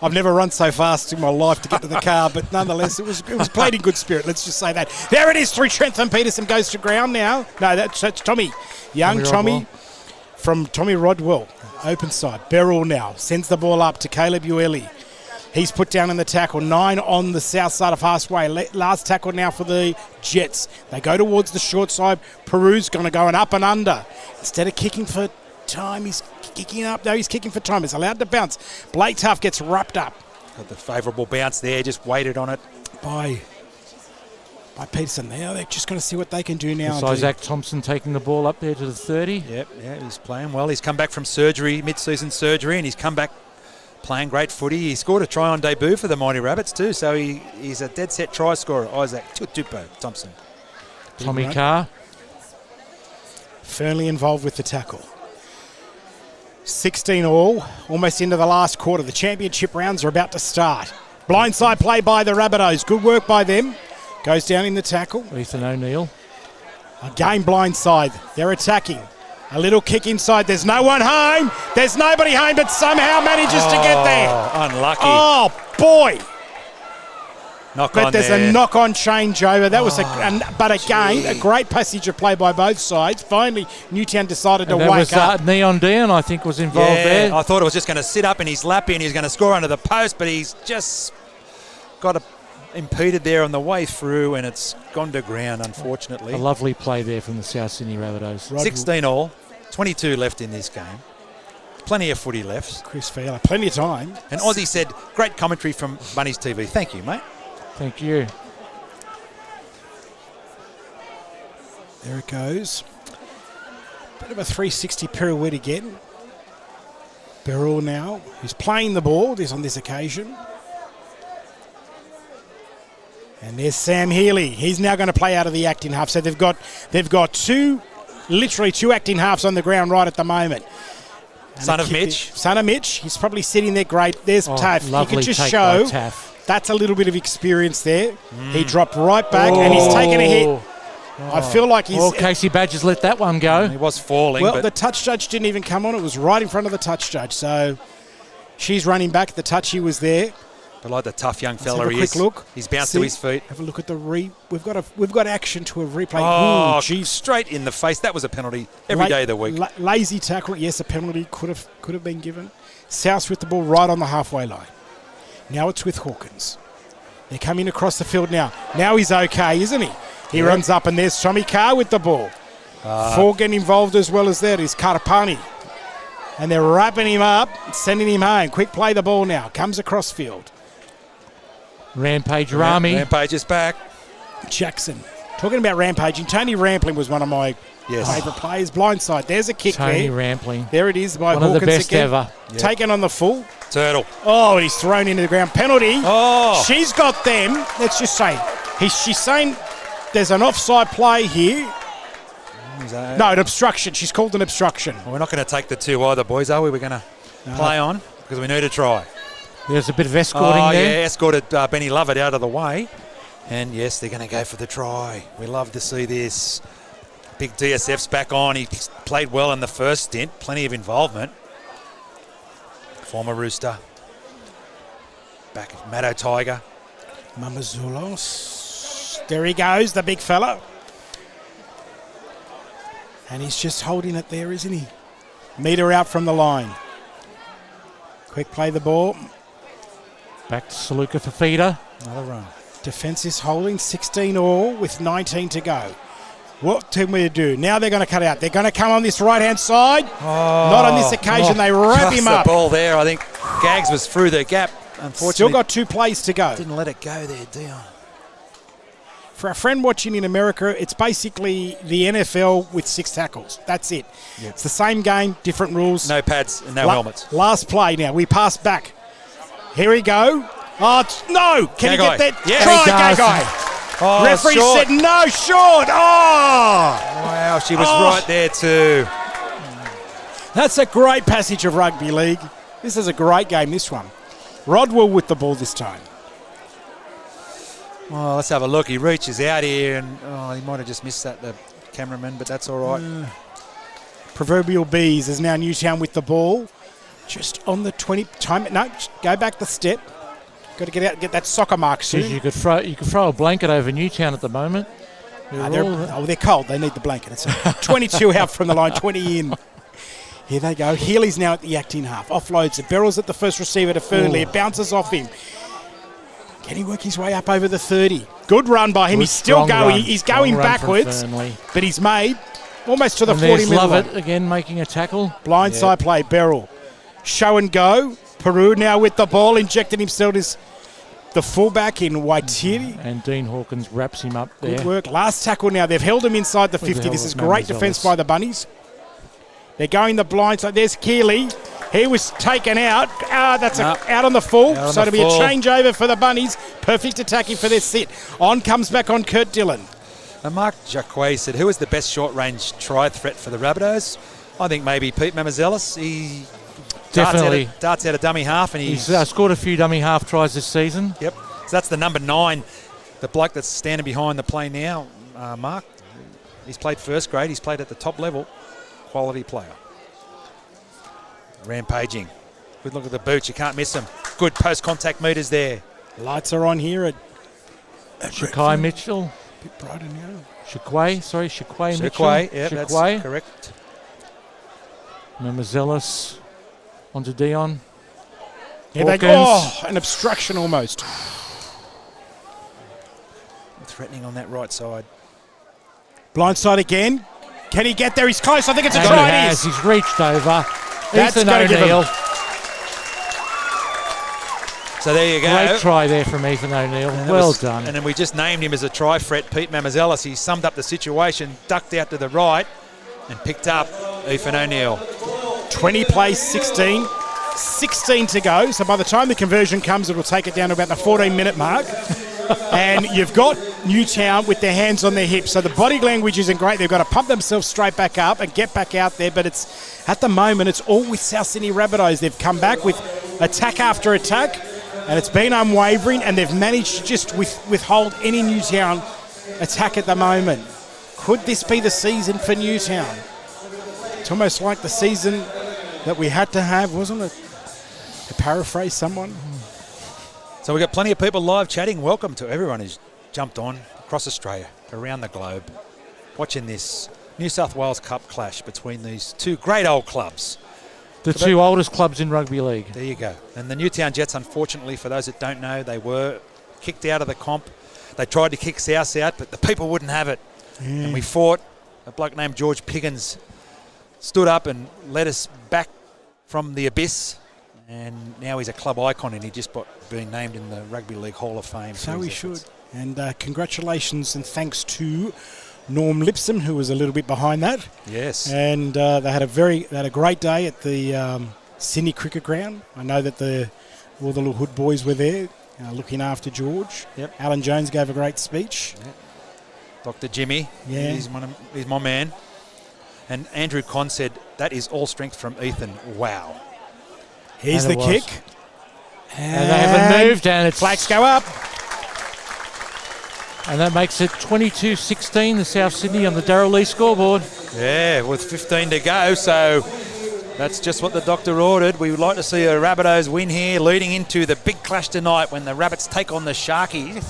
I've never run so fast in my life to get to the car, but nonetheless, it was played in good spirit. Let's just say that. There it is, through Trentham. Peterson goes to ground now. No, that's Tommy. Young Tommy from Tommy Rodwell. Open side. Beryl now sends the ball up to Caleb Ueli. He's put down in the tackle. 9 on the south side of halfway. Last tackle now for the Jets. They go towards the short side. Peru's going to go an up and under. Instead of kicking for time, he's kicking up. No, he's kicking for time. It's allowed to bounce. Blake Tuff gets wrapped up Got the favourable bounce there, just waited on it. by Peterson. Now they're just going to see what they can do now. It's Isaac Thompson taking the ball up there to the 30. Yep, he's playing well. He's come back from surgery, mid-season surgery, and he's come back playing great footy. He scored a try on debut for the Mighty Rabbits too, so he's a dead-set try scorer, Isaac Tutupo Thompson. Tommy Carr. Firmly involved with the tackle. 16 all, almost into the last quarter. The championship rounds are about to start. Blindside play by the Rabbitohs. Good work by them. Goes down in the tackle. Ethan O'Neill. Again blindside. They're attacking. A little kick inside. There's no one home. There's nobody home, but somehow manages to get there. Unlucky. Oh, boy. Knock But on there's there. a knock-on changeover. That was but again, a great passage of play by both sides. Finally, Newtown decided to And that wake was up. Neon Dion, I think, was involved there. I thought it was just going to sit up in his lap and he's going to score under the post, but he's just got impeded there on the way through, and it's gone to ground, unfortunately. A lovely play there from the South Sydney Rabbitohs. 16 all, 22 left in this game. Plenty of footy left. Chris Fowler, plenty of time. And Ozzy said, great commentary from Bunnies TV. Thank you, mate. Thank you. There it goes. Bit of a 360 pirouette again. Beryl now, who's playing the ball on this occasion. And there's Sam Healy. He's now going to play out of the acting half. So they've got literally two acting halves on the ground right at the moment. And Son of Mitch. Son of Mitch. He's probably sitting there great. There's Taff. You Lovely can just take show by Taff. that's a little bit of experience there. He dropped right back and he's taken a hit. I feel like he's... Well, Casey Badgers let that one go. He was falling, Well, but the touch judge didn't even come on. It was right in front of the touch judge. So she's running back. The touchy was there. but like the tough young Let's fella have a he quick is, look. he's bounced See, to his feet. Have a look at the We've got action to a replay. Oh, Ooh, geez. straight in the face. That was a penalty every day of the week. Lazy tackle. Yes, a penalty could have been given. South with the ball right on the halfway line. Now it's with Hawkins. They're coming across the field now. Now he's okay, isn't he? He runs up and there's Tommy Carr with the ball. Forgan involved as well as that is Karapani. And they're wrapping him up, sending him home. Quick play the ball now. Comes across field. Rampage Rami. Rampage is back. Jackson. Talking about rampaging, Tony Rampling was one of my favourite players. Blindside. There's a kick Tony there. Rampling. There it is by One Hawkins of the best again. ever. Yep. Taken on the full. Turtle. Oh, he's thrown into the ground. Penalty. Oh. She's got them. Let's just say. She's saying there's an offside play here. No, an obstruction. She's called an obstruction. Well, we're not going to take the two either, boys, are we? We're going to play on because we need a try. There's a bit of escorting there. Yeah, escorted Benny Lovett out of the way. And, yes, they're going to go for the try. We love to see this. Big DSF's back on. He played well in the first stint. Plenty of involvement. Former Rooster. Back at Maddo Tiger. Mamazulos. There he goes, the big fella. And he's just holding it there, isn't he? Metre out from the line. Quick play the ball. Back to Saluka for feeder. Another run. Defence is holding 16 all with 19 to go. What can we do? Now they're going to cut out. They're going to come on this right-hand side. Not on this occasion. They wrap him up. The ball there. I think Gags was through the gap. Unfortunately, Still got 2 plays to go. Didn't let it go there, Dion. For our friend watching in America, it's basically the NFL with 6 tackles. That's it. Yep. It's the same game, different rules. No pads and no helmets. Last play now. We pass back. Here we go. Oh, no. Can he get that? Yeah. Try, Gagai. Oh, Referee short. said no, short. Oh! Wow, she was right there too. That's a great passage of rugby league. This is a great game, this one. Rodwell with the ball this time. Well, let's have a look. He reaches out here and he might have just missed that, the cameraman, but that's all right. Proverbial bees is now Newtown with the ball. Just on the 20 time. No, go back the step. Got to get out and get that soccer mark soon. Jeez, you could throw a blanket over Newtown at the moment. They're cold. They need the blanket. It's 22 out from the line, 20 in. Here they go. Healy's now at the acting half. Offloads it. Beryl's at the first receiver to Fernley. It bounces off him. Can he work his way up over the 30? Good run by him. He's still going. He's going backwards, but he's made almost to the 40-minute line. Lovett again making a tackle. Blindside play, Beryl. Show and go. Peru now with the ball, injected himself as the fullback in Waitiri. And Dean Hawkins wraps him up there. Good work. Last tackle now. They've held him inside the 50. This is great defence by the Bunnies. They're going the blindside. There's Keeley. He was taken out. That's out on the full. So it'll be a changeover for the Bunnies. Perfect attacking for their sit. On comes back on Kurt Dillon. And Mark Jacquet said, who is the best short-range try threat for the Rabbitohs? I think maybe Pete Mamazelis. He definitely darts out a dummy half, and he's scored a few dummy half tries this season. Yep. So that's the number 9, the bloke that's standing behind the play now, Mark. He's played first grade. He's played at the top level. Quality player. Rampaging. Good look at the boots. You can't miss them. Good post-contact meters there. Lights are on here at Shaquai Mitchell. A bit brighter now. Shaquai Mitchell. Yeah, that's correct. Mamazelis onto Dion. Here they go. Oh, an obstruction almost. Threatening on that right side. Blindside again. Can he get there? He's close. I think it's a try. He's reached over. That's Ethan going to give O'Neill. him. So there you go. Great try there from Ethan O'Neill. Well done. And then we just named him as a try threat, Pete Mamazelis. He summed up the situation, ducked out to the right, and picked up Ethan O'Neill. 20 plays, 16. 16 to go. So by the time the conversion comes, it will take it down to about the 14-minute mark. And you've got Newtown with their hands on their hips. So the body language isn't great. They've got to pump themselves straight back up and get back out there. But it's at the moment, it's all with South Sydney Rabbitohs. They've come back with attack after attack, and it's been unwavering, and they've managed to just withhold any Newtown attack at the moment. Could this be the season for Newtown? It's almost like the season that we had to have, wasn't it? To paraphrase someone. So we've got plenty of people live chatting. Welcome to everyone who's jumped on across Australia, around the globe, watching this New South Wales Cup clash between these two great old clubs. The two oldest clubs in rugby league. There you go. And the Newtown Jets, unfortunately, for those that don't know, they were kicked out of the comp. They tried to kick South out, but the people wouldn't have it. And we fought. A bloke named George Piggins stood up and led us back from the abyss. And now he's a club icon, and he just been named in the Rugby League Hall of Fame. So he should. And congratulations and thanks to Norm Lipson, who was a little bit behind that. Yes. And they had a great day at the Sydney Cricket Ground. I know that all the little hood boys were there looking after George. Yep. Alan Jones gave a great speech. Yep. Dr. Jimmy, yeah, he's my man. And Andrew Conn said, that is all strength from Ethan. Wow. Here's the kick. And they haven't moved, and it's flags go up. And that makes it 22-16, the South Sydney on the Darrell Lea scoreboard. Yeah, with 15 to go, so that's just what the doctor ordered. We would like to see a Rabbitohs win here, leading into the big clash tonight when the Rabbits take on the Sharkies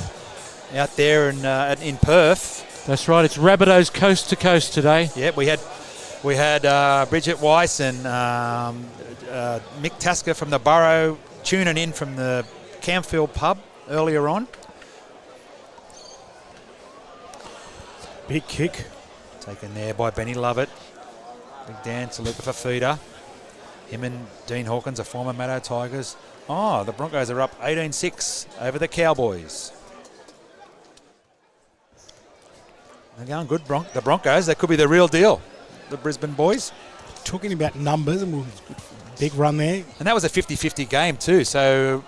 out there in Perth. That's right, it's Rabbitohs coast to coast today. Yeah, we had Bridget Weiss and Mick Tasker from the Borough tuning in from the Camfield pub earlier on. Big kick. Taken there by Benny Lovett. Big Dan to look for feeder. Him and Dean Hawkins, a former Maddo Tigers. Oh, the Broncos are up 18-6 over the Cowboys. They're going good, the Broncos. That could be the real deal, the Brisbane boys. Talking about numbers, and big run there. And that was a 50-50 game too, so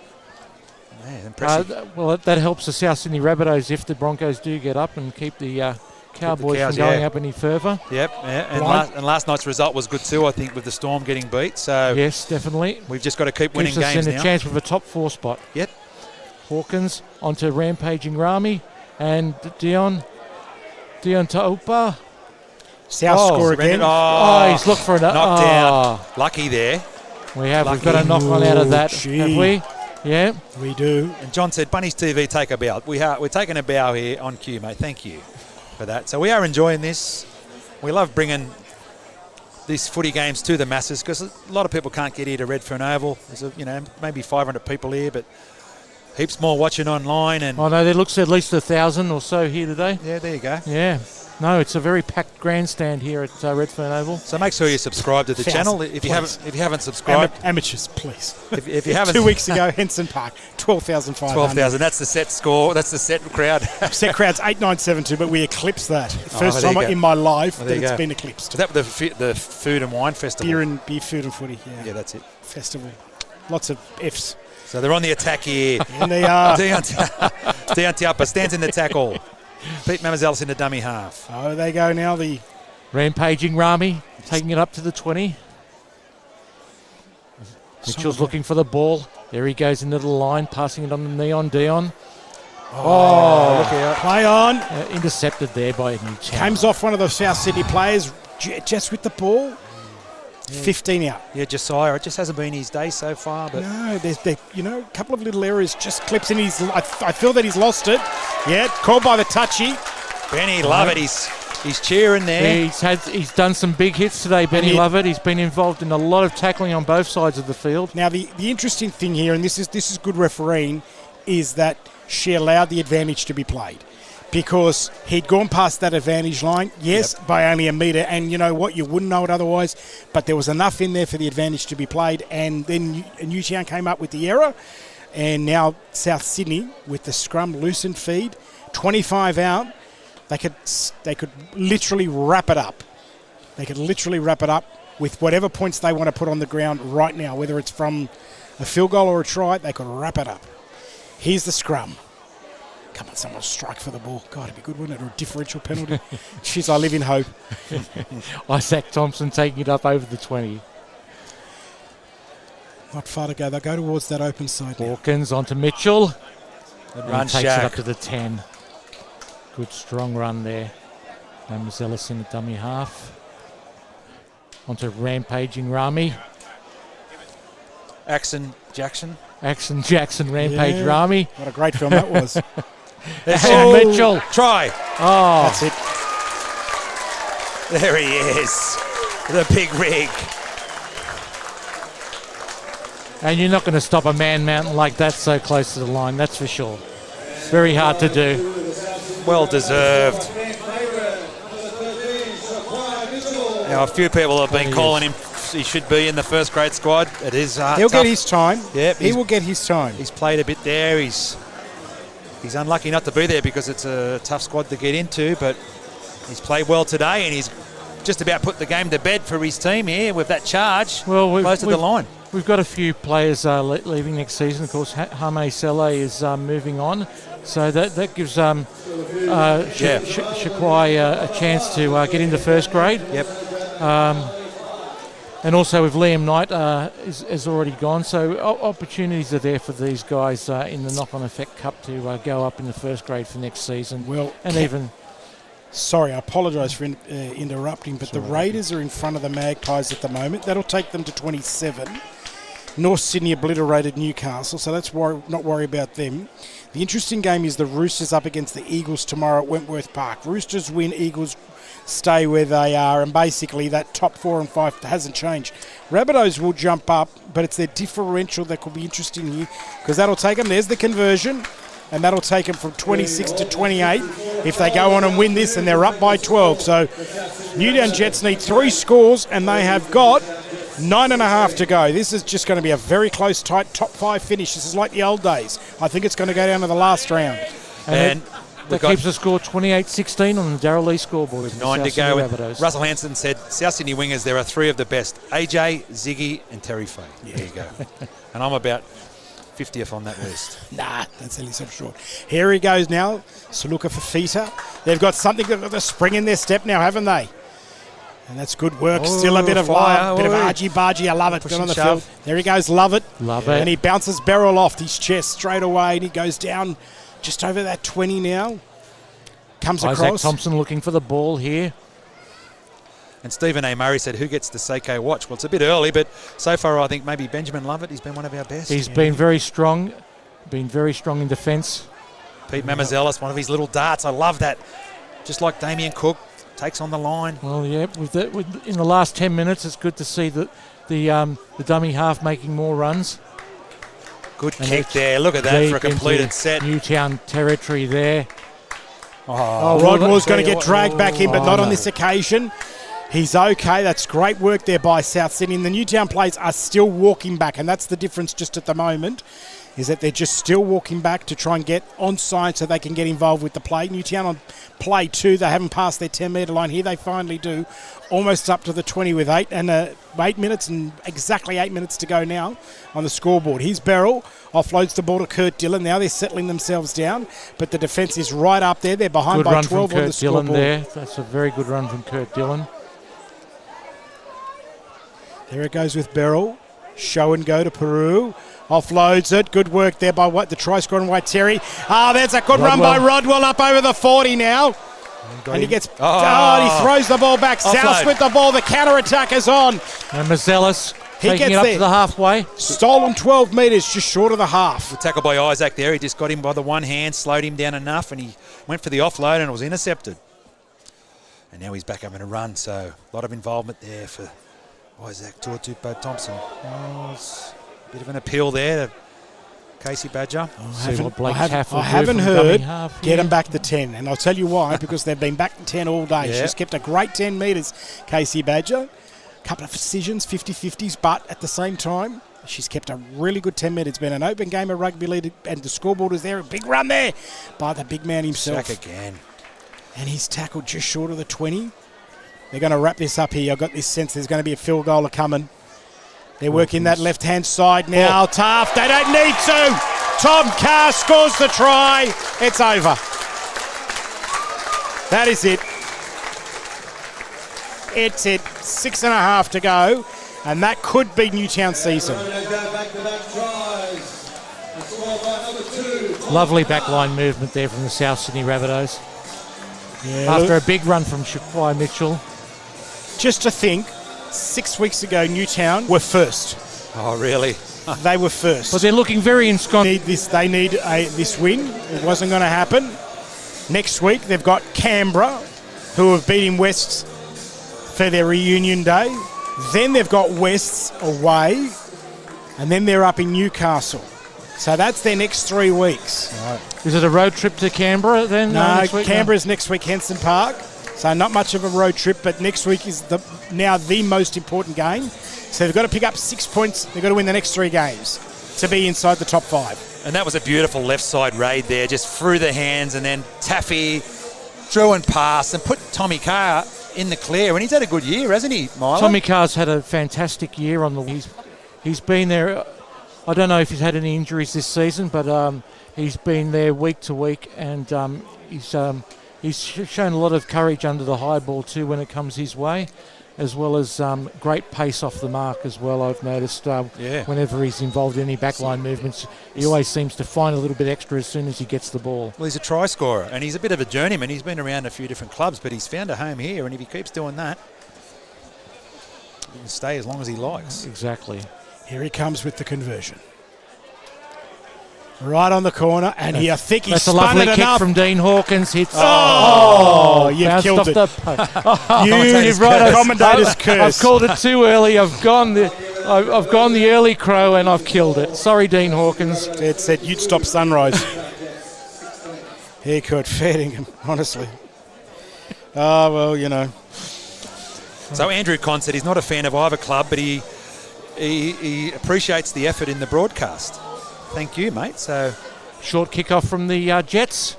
man, impressive. Well, that helps the South Sydney Rabbitohs if the Broncos do get up and keep the Cowboys Cows, from going up any further. Yep, yeah. And last night's result was good too, I think, with the Storm getting beat. So yes, definitely. We've just got to keep winning Keeps us games in now. a chance with a top 4 spot. Yep. Hawkins onto Rampaging Rami and Dion Taupa. South score again. He's looked for a knockdown. Lucky there. We've got a knock on out of that, have we? Yeah. We do. And John said, Bunnies TV, take a bow. We're taking a bow here on cue, mate. Thank you for that. So we are enjoying this. We love bringing these footy games to the masses because a lot of people can't get here to Redfern Oval. There's maybe 500 people here, but heaps more watching online. And no, there looks at least 1,000 or so here today. Yeah, there you go. Yeah. No, it's a very packed grandstand here at Redfern Oval. So make sure you subscribe to the channel if you haven't subscribed. Amateurs, please. If you haven't, 2 weeks ago, Henson Park, 12,500. 12,000. That's the set score. That's the set crowd. Set crowd's 8,972, but we eclipsed that. First time in my life that it's been eclipsed. Is that the food and wine festival? Beer, food and footy. Yeah, that's it. Festival. Lots of Fs. So they're on the attack here. And they are. Dion Tiapa stands in the tackle. Pete Mamazelis in the dummy half. Oh, they go now. The Rampaging Rami taking it up to the 20. Mitchell's looking for the ball. There he goes into the line, passing it on the Neon Dion. Look out. Play on. Intercepted there by Newtown. Comes off one of the South Sydney players just with the ball. 15 out. Yeah, Josiah. It just hasn't been his day so far. But no, there's a couple of little errors. Just clips in his. I feel that he's lost it. Yeah, called by the touchy. Benny Lovett, he's cheering there. He's done some big hits today, Benny Lovett. He's been involved in a lot of tackling on both sides of the field. Now the interesting thing here, and this is good refereeing, is that she allowed the advantage to be played. Because he'd gone past that advantage line, by only a metre, and you know what, you wouldn't know it otherwise, but there was enough in there for the advantage to be played, and then Newtown came up with the error, and now South Sydney, with the scrum loosened feed, 25 out, they could literally wrap it up. They could literally wrap it up with whatever points they want to put on the ground right now, whether it's from a field goal or a try, they could wrap it up. Here's the scrum. Come on, someone strike for the ball. God, it'd be good, wouldn't it? Or a differential penalty. Jeez, I live in hope. Isaac Thompson taking it up over the 20. Not far to go. They'll go towards that open side. Hawkins onto Mitchell. Run takes it up to the 10. Good strong run there. Mazelis in the dummy half. Onto Rampaging Rami. Axon Jackson, Rampage Rami. What a great film that was. Mitchell. Try. Oh. That's it. There he is. The big rig. And you're not going to stop a man mountain like that so close to the line, that's for sure. Very hard to do. Well deserved. Now, a few people have been calling him. He should be in the first grade squad. It is He'll get his time. Yep, he will get his time. He's played a bit there. He's unlucky not to be there because it's a tough squad to get into, but he's played well today and he's just about put the game to bed for his team here with that charge close to the line. We've got a few players leaving next season. Of course, Hame Sele is moving on, so that gives Shakwai a chance to get into first grade. Yep. And also with Liam Knight is already gone, so opportunities are there for these guys in the Knock-On Effect Cup to go up in the first grade for next season. Sorry, I apologise for interrupting, but the Raiders are in front of the Magpies at the moment. That'll take them to 27. North Sydney obliterated Newcastle, so let's not worry about them. The interesting game is the Roosters up against the Eagles tomorrow at Wentworth Park. Roosters win, Eagles stay where they are, and basically that top 4 and 5 hasn't changed. Rabbitohs will jump up, but it's their differential that could be interesting here because that'll take them. There's the conversion. and that'll take them from 26 to 28 if they go on and win this, and they're up by 12. So Newtown Jets need 3 scores, and they have got 9.5 to go. This is just going to be a very close, tight top 5 finish. This is like the old days. I think it's going to go down to the last round. And that keeps the score 28-16 on the Darrell Lea scoreboard. With 9 to go. Russell Hanson said, South Sydney wingers, there are 3 of the best. AJ, Ziggy and Terry Fay. Yeah. There you go. And I'm about 50th on that list. Nah, that's a little short. Here he goes now. Saluka Fafita. They've got something, they've got the spring in their step now, haven't they? And that's good work. Still a bit of love, bit of argy-bargy. I love it. Good on the field. There he goes, love it. Love it. And he bounces Beryl off his chest straight away, and he goes down just over that 20 now. Comes Isaac across. Thompson looking for the ball here. And Stephen A. Murray said, who gets the Seiko watch? Well, it's a bit early, but so far I think maybe Benjamin Lovett. He's been one of our best. He's been very strong. Been very strong in defence. Pete Mamazelis, one of his little darts. I love that. Just like Damien Cook, takes on the line. Well, yeah, in the last 10 minutes, it's good to see that the dummy half making more runs. Good kick there. Look at that for a completed set. Newtown territory there. Rodwell's going to get dragged back in, but not on this occasion. He's okay. That's great work there by South Sydney. And the Newtown players are still walking back, and that's the difference just at the moment, is that they're just still walking back to try and get onside so they can get involved with the play. Newtown on play 2, they haven't passed their 10-metre line. Here they finally do, almost up to the 20 with 8 minutes and exactly 8 minutes to go now on the scoreboard. Here's Beryl, offloads the ball to Kurt Dillon. Now they're settling themselves down, but the defence is right up there. They're behind by 12 on the scoreboard. Good run from Kurt Dillon there. That's a very good run from Kurt Dillon. There it goes with Beryl. Show and go to Peru. Offloads it. Good work there by the try scoring White Terry. There's a good run by Rodwell up over the 40 now. And he gets... he throws the ball back. Offload. South with the ball. The counter-attack is on. And Mazelis taking it up there to the halfway. Stolen 12 metres, just short of the half. The tackle by Isaac there. He just got him by the one hand, slowed him down enough, and he went for the offload and it was intercepted. And now he's back having a run, so a lot of involvement there for Isaac Tuatupo Thompson. It's a bit of an appeal there to Casey Badger. I haven't heard get them back to 10, and I'll tell you why, because they've been back to 10 all day. Yeah. She's kept a great 10 metres, Casey Badger. A couple of decisions, 50-50s, but at the same time, she's kept a really good 10 metres. It's been an open game of rugby league, and the scoreboard is there. A big run there by the big man himself. Sack again. And he's tackled just short of the 20. They're going to wrap this up here. I've got this sense there's going to be a field goaler coming. They're working that left-hand side now. Tough. They don't need to. Tom Carr scores the try. It's over. That is it. It's it. 6.5 to go. And that could be Newtown season. Lovely backline movement there from the South Sydney Rabbitohs. Yeah, After a big run from Shaquai Mitchell. Just to think, 6 weeks ago, Newtown were first. Oh, really? They were first. But they're looking very ensconced. They need this win. It wasn't going to happen. Next week, they've got Canberra, who have beaten Wests for their reunion day. Then they've got Wests away, and then they're up in Newcastle. So that's their next 3 weeks. Right. Is it a road trip to Canberra then? No, next week? Canberra's next week, Henson Park. So not much of a road trip, but next week is now the most important game. So they've got to pick up 6 points. They've got to win the next 3 games to be inside the top 5. And that was a beautiful left side raid there, just through the hands, and then Taffy drew and passed and put Tommy Carr in the clear. And he's had a good year, hasn't he, Milo? Tommy Carr's had a fantastic year on the... He's been there... I don't know if he's had any injuries this season, but he's been there week to week, and he's shown a lot of courage under the high ball too when it comes his way, as well as great pace off the mark as well. I've noticed whenever he's involved in any backline movements, he always seems to find a little bit extra as soon as he gets the ball. Well, he's a try scorer, and he's a bit of a journeyman. He's been around a few different clubs, but he's found a home here, and if he keeps doing that, he can stay as long as he likes. Exactly. Here he comes with the conversion. Right on the corner, and I think he's spun it enough. That's a lovely kick from Dean Hawkins. Hits. You've killed it. You've right. Commentator's curse. I've called it too early. I've gone the early crow, and I've killed it. Sorry, Dean Hawkins. It said you'd stop sunrise. Haircut, feeding him, honestly. Oh, well, you know. So Andrew Conn said he's not a fan of either club, but he appreciates the effort in the broadcast. Thank you, mate. So Short kickoff from the Jets.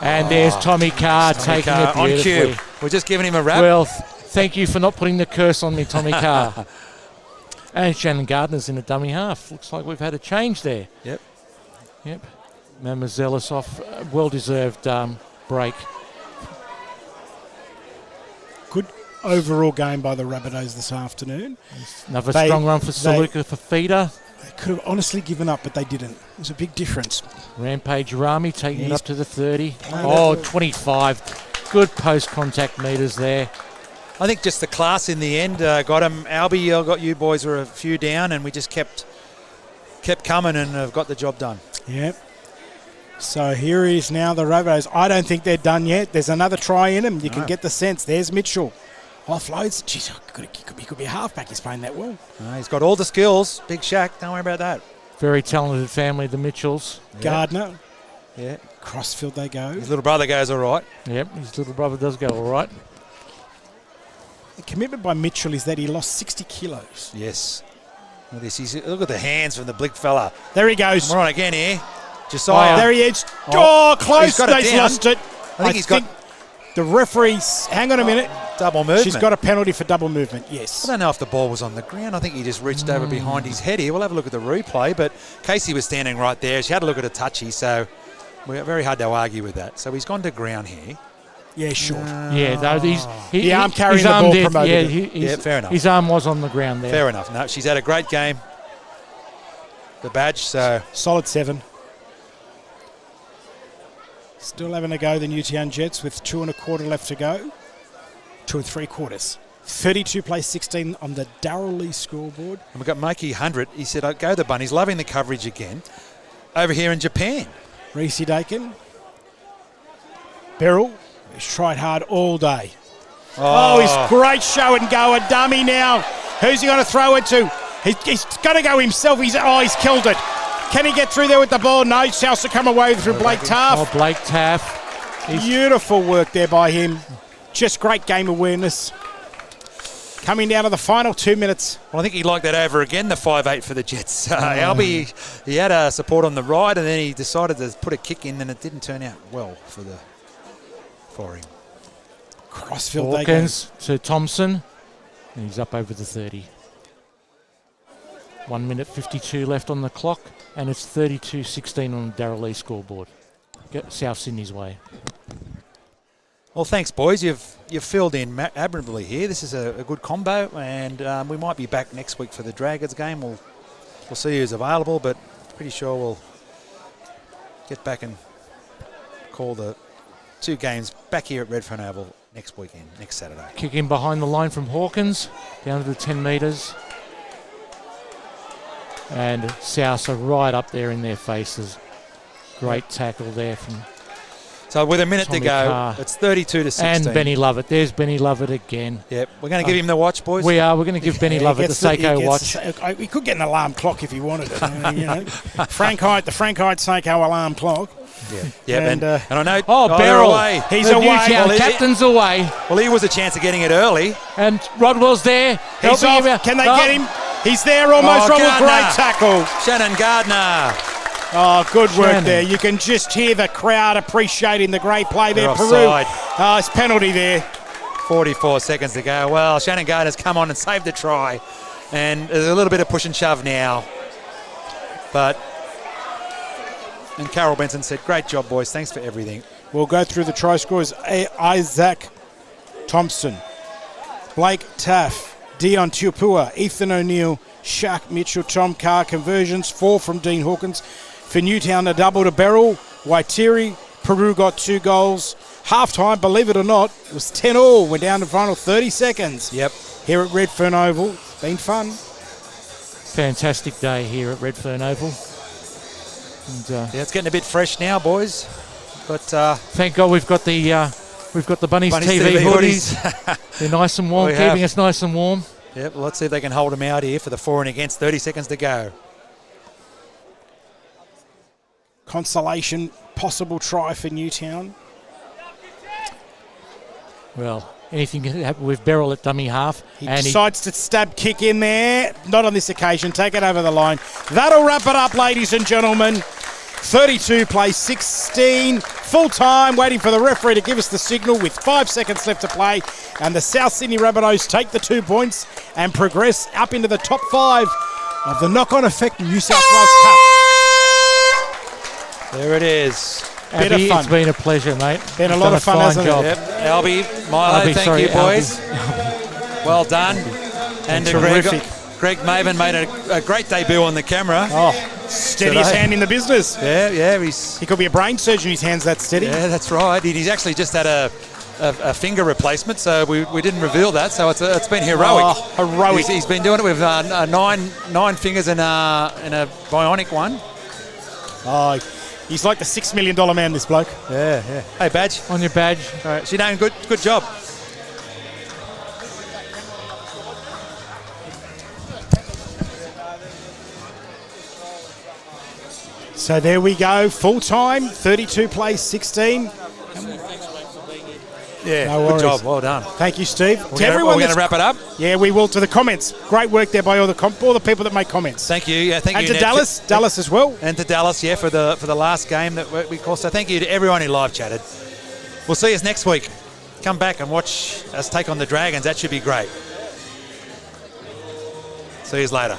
And there's Tommy Carr taking it on beautifully. cue. We're just giving him a wrap. Well, thank you for not putting the curse on me, Tommy Carr. And Shannon Gardner's in a dummy half. Looks like we've had a change there. Yep. Mamazelis off. Well-deserved break. Good overall game by the Rabbitohs this afternoon. Another strong run for Saluka for feeder. They could have honestly given up, but they didn't. It was a big difference. Rampage Rami taking it up to the 30. 25. Good post-contact meters there. I think just the class in the end got him. Albie, I got you boys were a few down, and we just kept coming and have got the job done. Yep. So here is now the Rabbitohs. I don't think they're done yet. There's another try in them. You can get the sense. There's Mitchell. Offloads. Jeez, he could be a halfback. He's playing that well. He's got all the skills. Big Shaq. Don't worry about that. Very talented family, the Mitchells. Gardner. Yeah. Crossfield they go. His little brother goes all right. Yep, his little brother does go all right. The commitment by Mitchell is that he lost 60 kilos. Yes. Look at the hands from the big fella. There he goes. We're on again here. Josiah. There he is. Oh, close. He's got it They've down. lost it. I think he's got the referees. Hang on a minute. double movement. She's got a penalty for double movement. Yes. I don't know if the ball was on the ground. I think he just reached over behind his head here. We'll have a look at the replay, but Casey was standing right there. She had a look at a touchy, so we're very hard to argue with that. So he's gone to ground here. Yeah, short. The arm carrying the ball promoted it. Yeah, fair enough. His arm was on the ground there. Fair enough. No, she's had a great game. The badge, so solid 7. Still having a go, the Newtown Jets, with 2 1/4 left to go. 2 3/4. 32 plays 16 on the Darrell Lea scoreboard. And we've got Mikey 100. He said, I'd go the Bunnies. Loving the coverage again. Over here in Japan. Reese Dakin. Beryl. He's tried hard all day. Oh, he's great show and go. A dummy now. Who's he going to throw it to? He's going to go himself. He's killed it. Can he get through there with the ball? No, South to come away through Blake Taff. Oh, Blake Taff. Beautiful work there by him. Just great game awareness. Coming down to the final 2 minutes. Well, I think he liked that over again, the 5-8 for the Jets. Albie, he had a support on the right, and then he decided to put a kick in, and it didn't turn out well for him. Crossfield Hawkins to Thompson. And he's up over the 30. 1 minute 52 left on the clock, and it's 32-16 on the Darrell Lea scoreboard. Get South Sydney's way. Well, thanks, boys. You've filled in admirably here. This is a good combo, and we might be back next week for the Dragons game. We'll see who's available, but pretty sure we'll get back and call the 2 games back here at Redfern Oval next weekend, next Saturday. Kick in behind the line from Hawkins, down to the 10 metres. And South are right up there in their faces. Great tackle there from So with a minute Tommy to go, Carr. it's 32-16. And Benny Lovett. There's Benny Lovett again. Yep, we're going to give him the watch, boys. We are. We're going to give Benny Lovett the Seiko watch. We could get an alarm clock if he wanted it. The Frank Height Seiko alarm clock. Yeah, and I know. Beryl. Away. He's the away. Newtown captain's away. Well, he was a chance of getting it early. And Rodwell's there. He's off. Can they get him? He's there almost. Rodwell, great tackle. Shannon Gardner. Oh, good work there. You can just hear the crowd appreciating the great play there. Peru. It's penalty there. 44 seconds to go. Well, Shannon Gardner's come on and saved the try. And there's a little bit of push and shove now. And Carol Benson said, great job, boys. Thanks for everything. We'll go through the try scores. Isaac Thompson, Blake Taff, Dion Tuapua, Ethan O'Neill, Shaq Mitchell, Tom Carr. Conversions, 4 from Dean Hawkins. For Newtown, a double to Beryl. Waitiri, Peru got 2 goals. Half-time, believe it or not, it was 10-all. We're down to the final 30 seconds. Yep. Here at Redfern Oval. Been fun. Fantastic day here at Redfern Oval. And, it's getting a bit fresh now, boys. But thank God we've got the Bunnies TV hoodies. They're nice and warm, keeping us nice and warm. Yep, well, let's see if they can hold them out here for the for and against. 30 seconds to go. Consolation possible try for Newtown. Well, anything can happen with Beryl at dummy half. He decides to stab kick in there. Not on this occasion. Take it over the line. That'll wrap it up, ladies and gentlemen. 32 plays 16. Full time, waiting for the referee to give us the signal with 5 seconds left to play. And the South Sydney Rabbitohs take the 2 points and progress up into the top 5 of the knock-on effect New South Wales Cup. There it is. Bit of fun. It's been a pleasure, mate. Been a You've lot done of fun, fine hasn't it? job. Yep. Albie, Milo, Albie, thank sorry, you, boys. Well done. And Terrific. Greg Maven made a great debut on the camera. Oh, steadiest Today. hand in the business. Yeah, He could be a brain surgeon. His hand's that steady. yeah, that's right. He's actually just had a finger replacement, so we didn't reveal that. So it's been heroic. Oh, heroic. He's been doing it with nine fingers and a bionic one. Oh, he's like the $6 million man, this bloke. Yeah. Hey, badge. On your badge. All right, Sinead, good job. So there we go, full time, 32 plays 16. Yeah, No good worries. job. Well done. Thank you, Steve. We're going to wrap it up. Yeah, we will. To the comments. Great work there by all the people that make comments. Thank you. Yeah, thank And you, to Ned. Dallas as well. And to Dallas, yeah, for the last game that we called. So thank you to everyone who live chatted. We'll see us next week. Come back and watch us take on the Dragons. That should be great. See you later.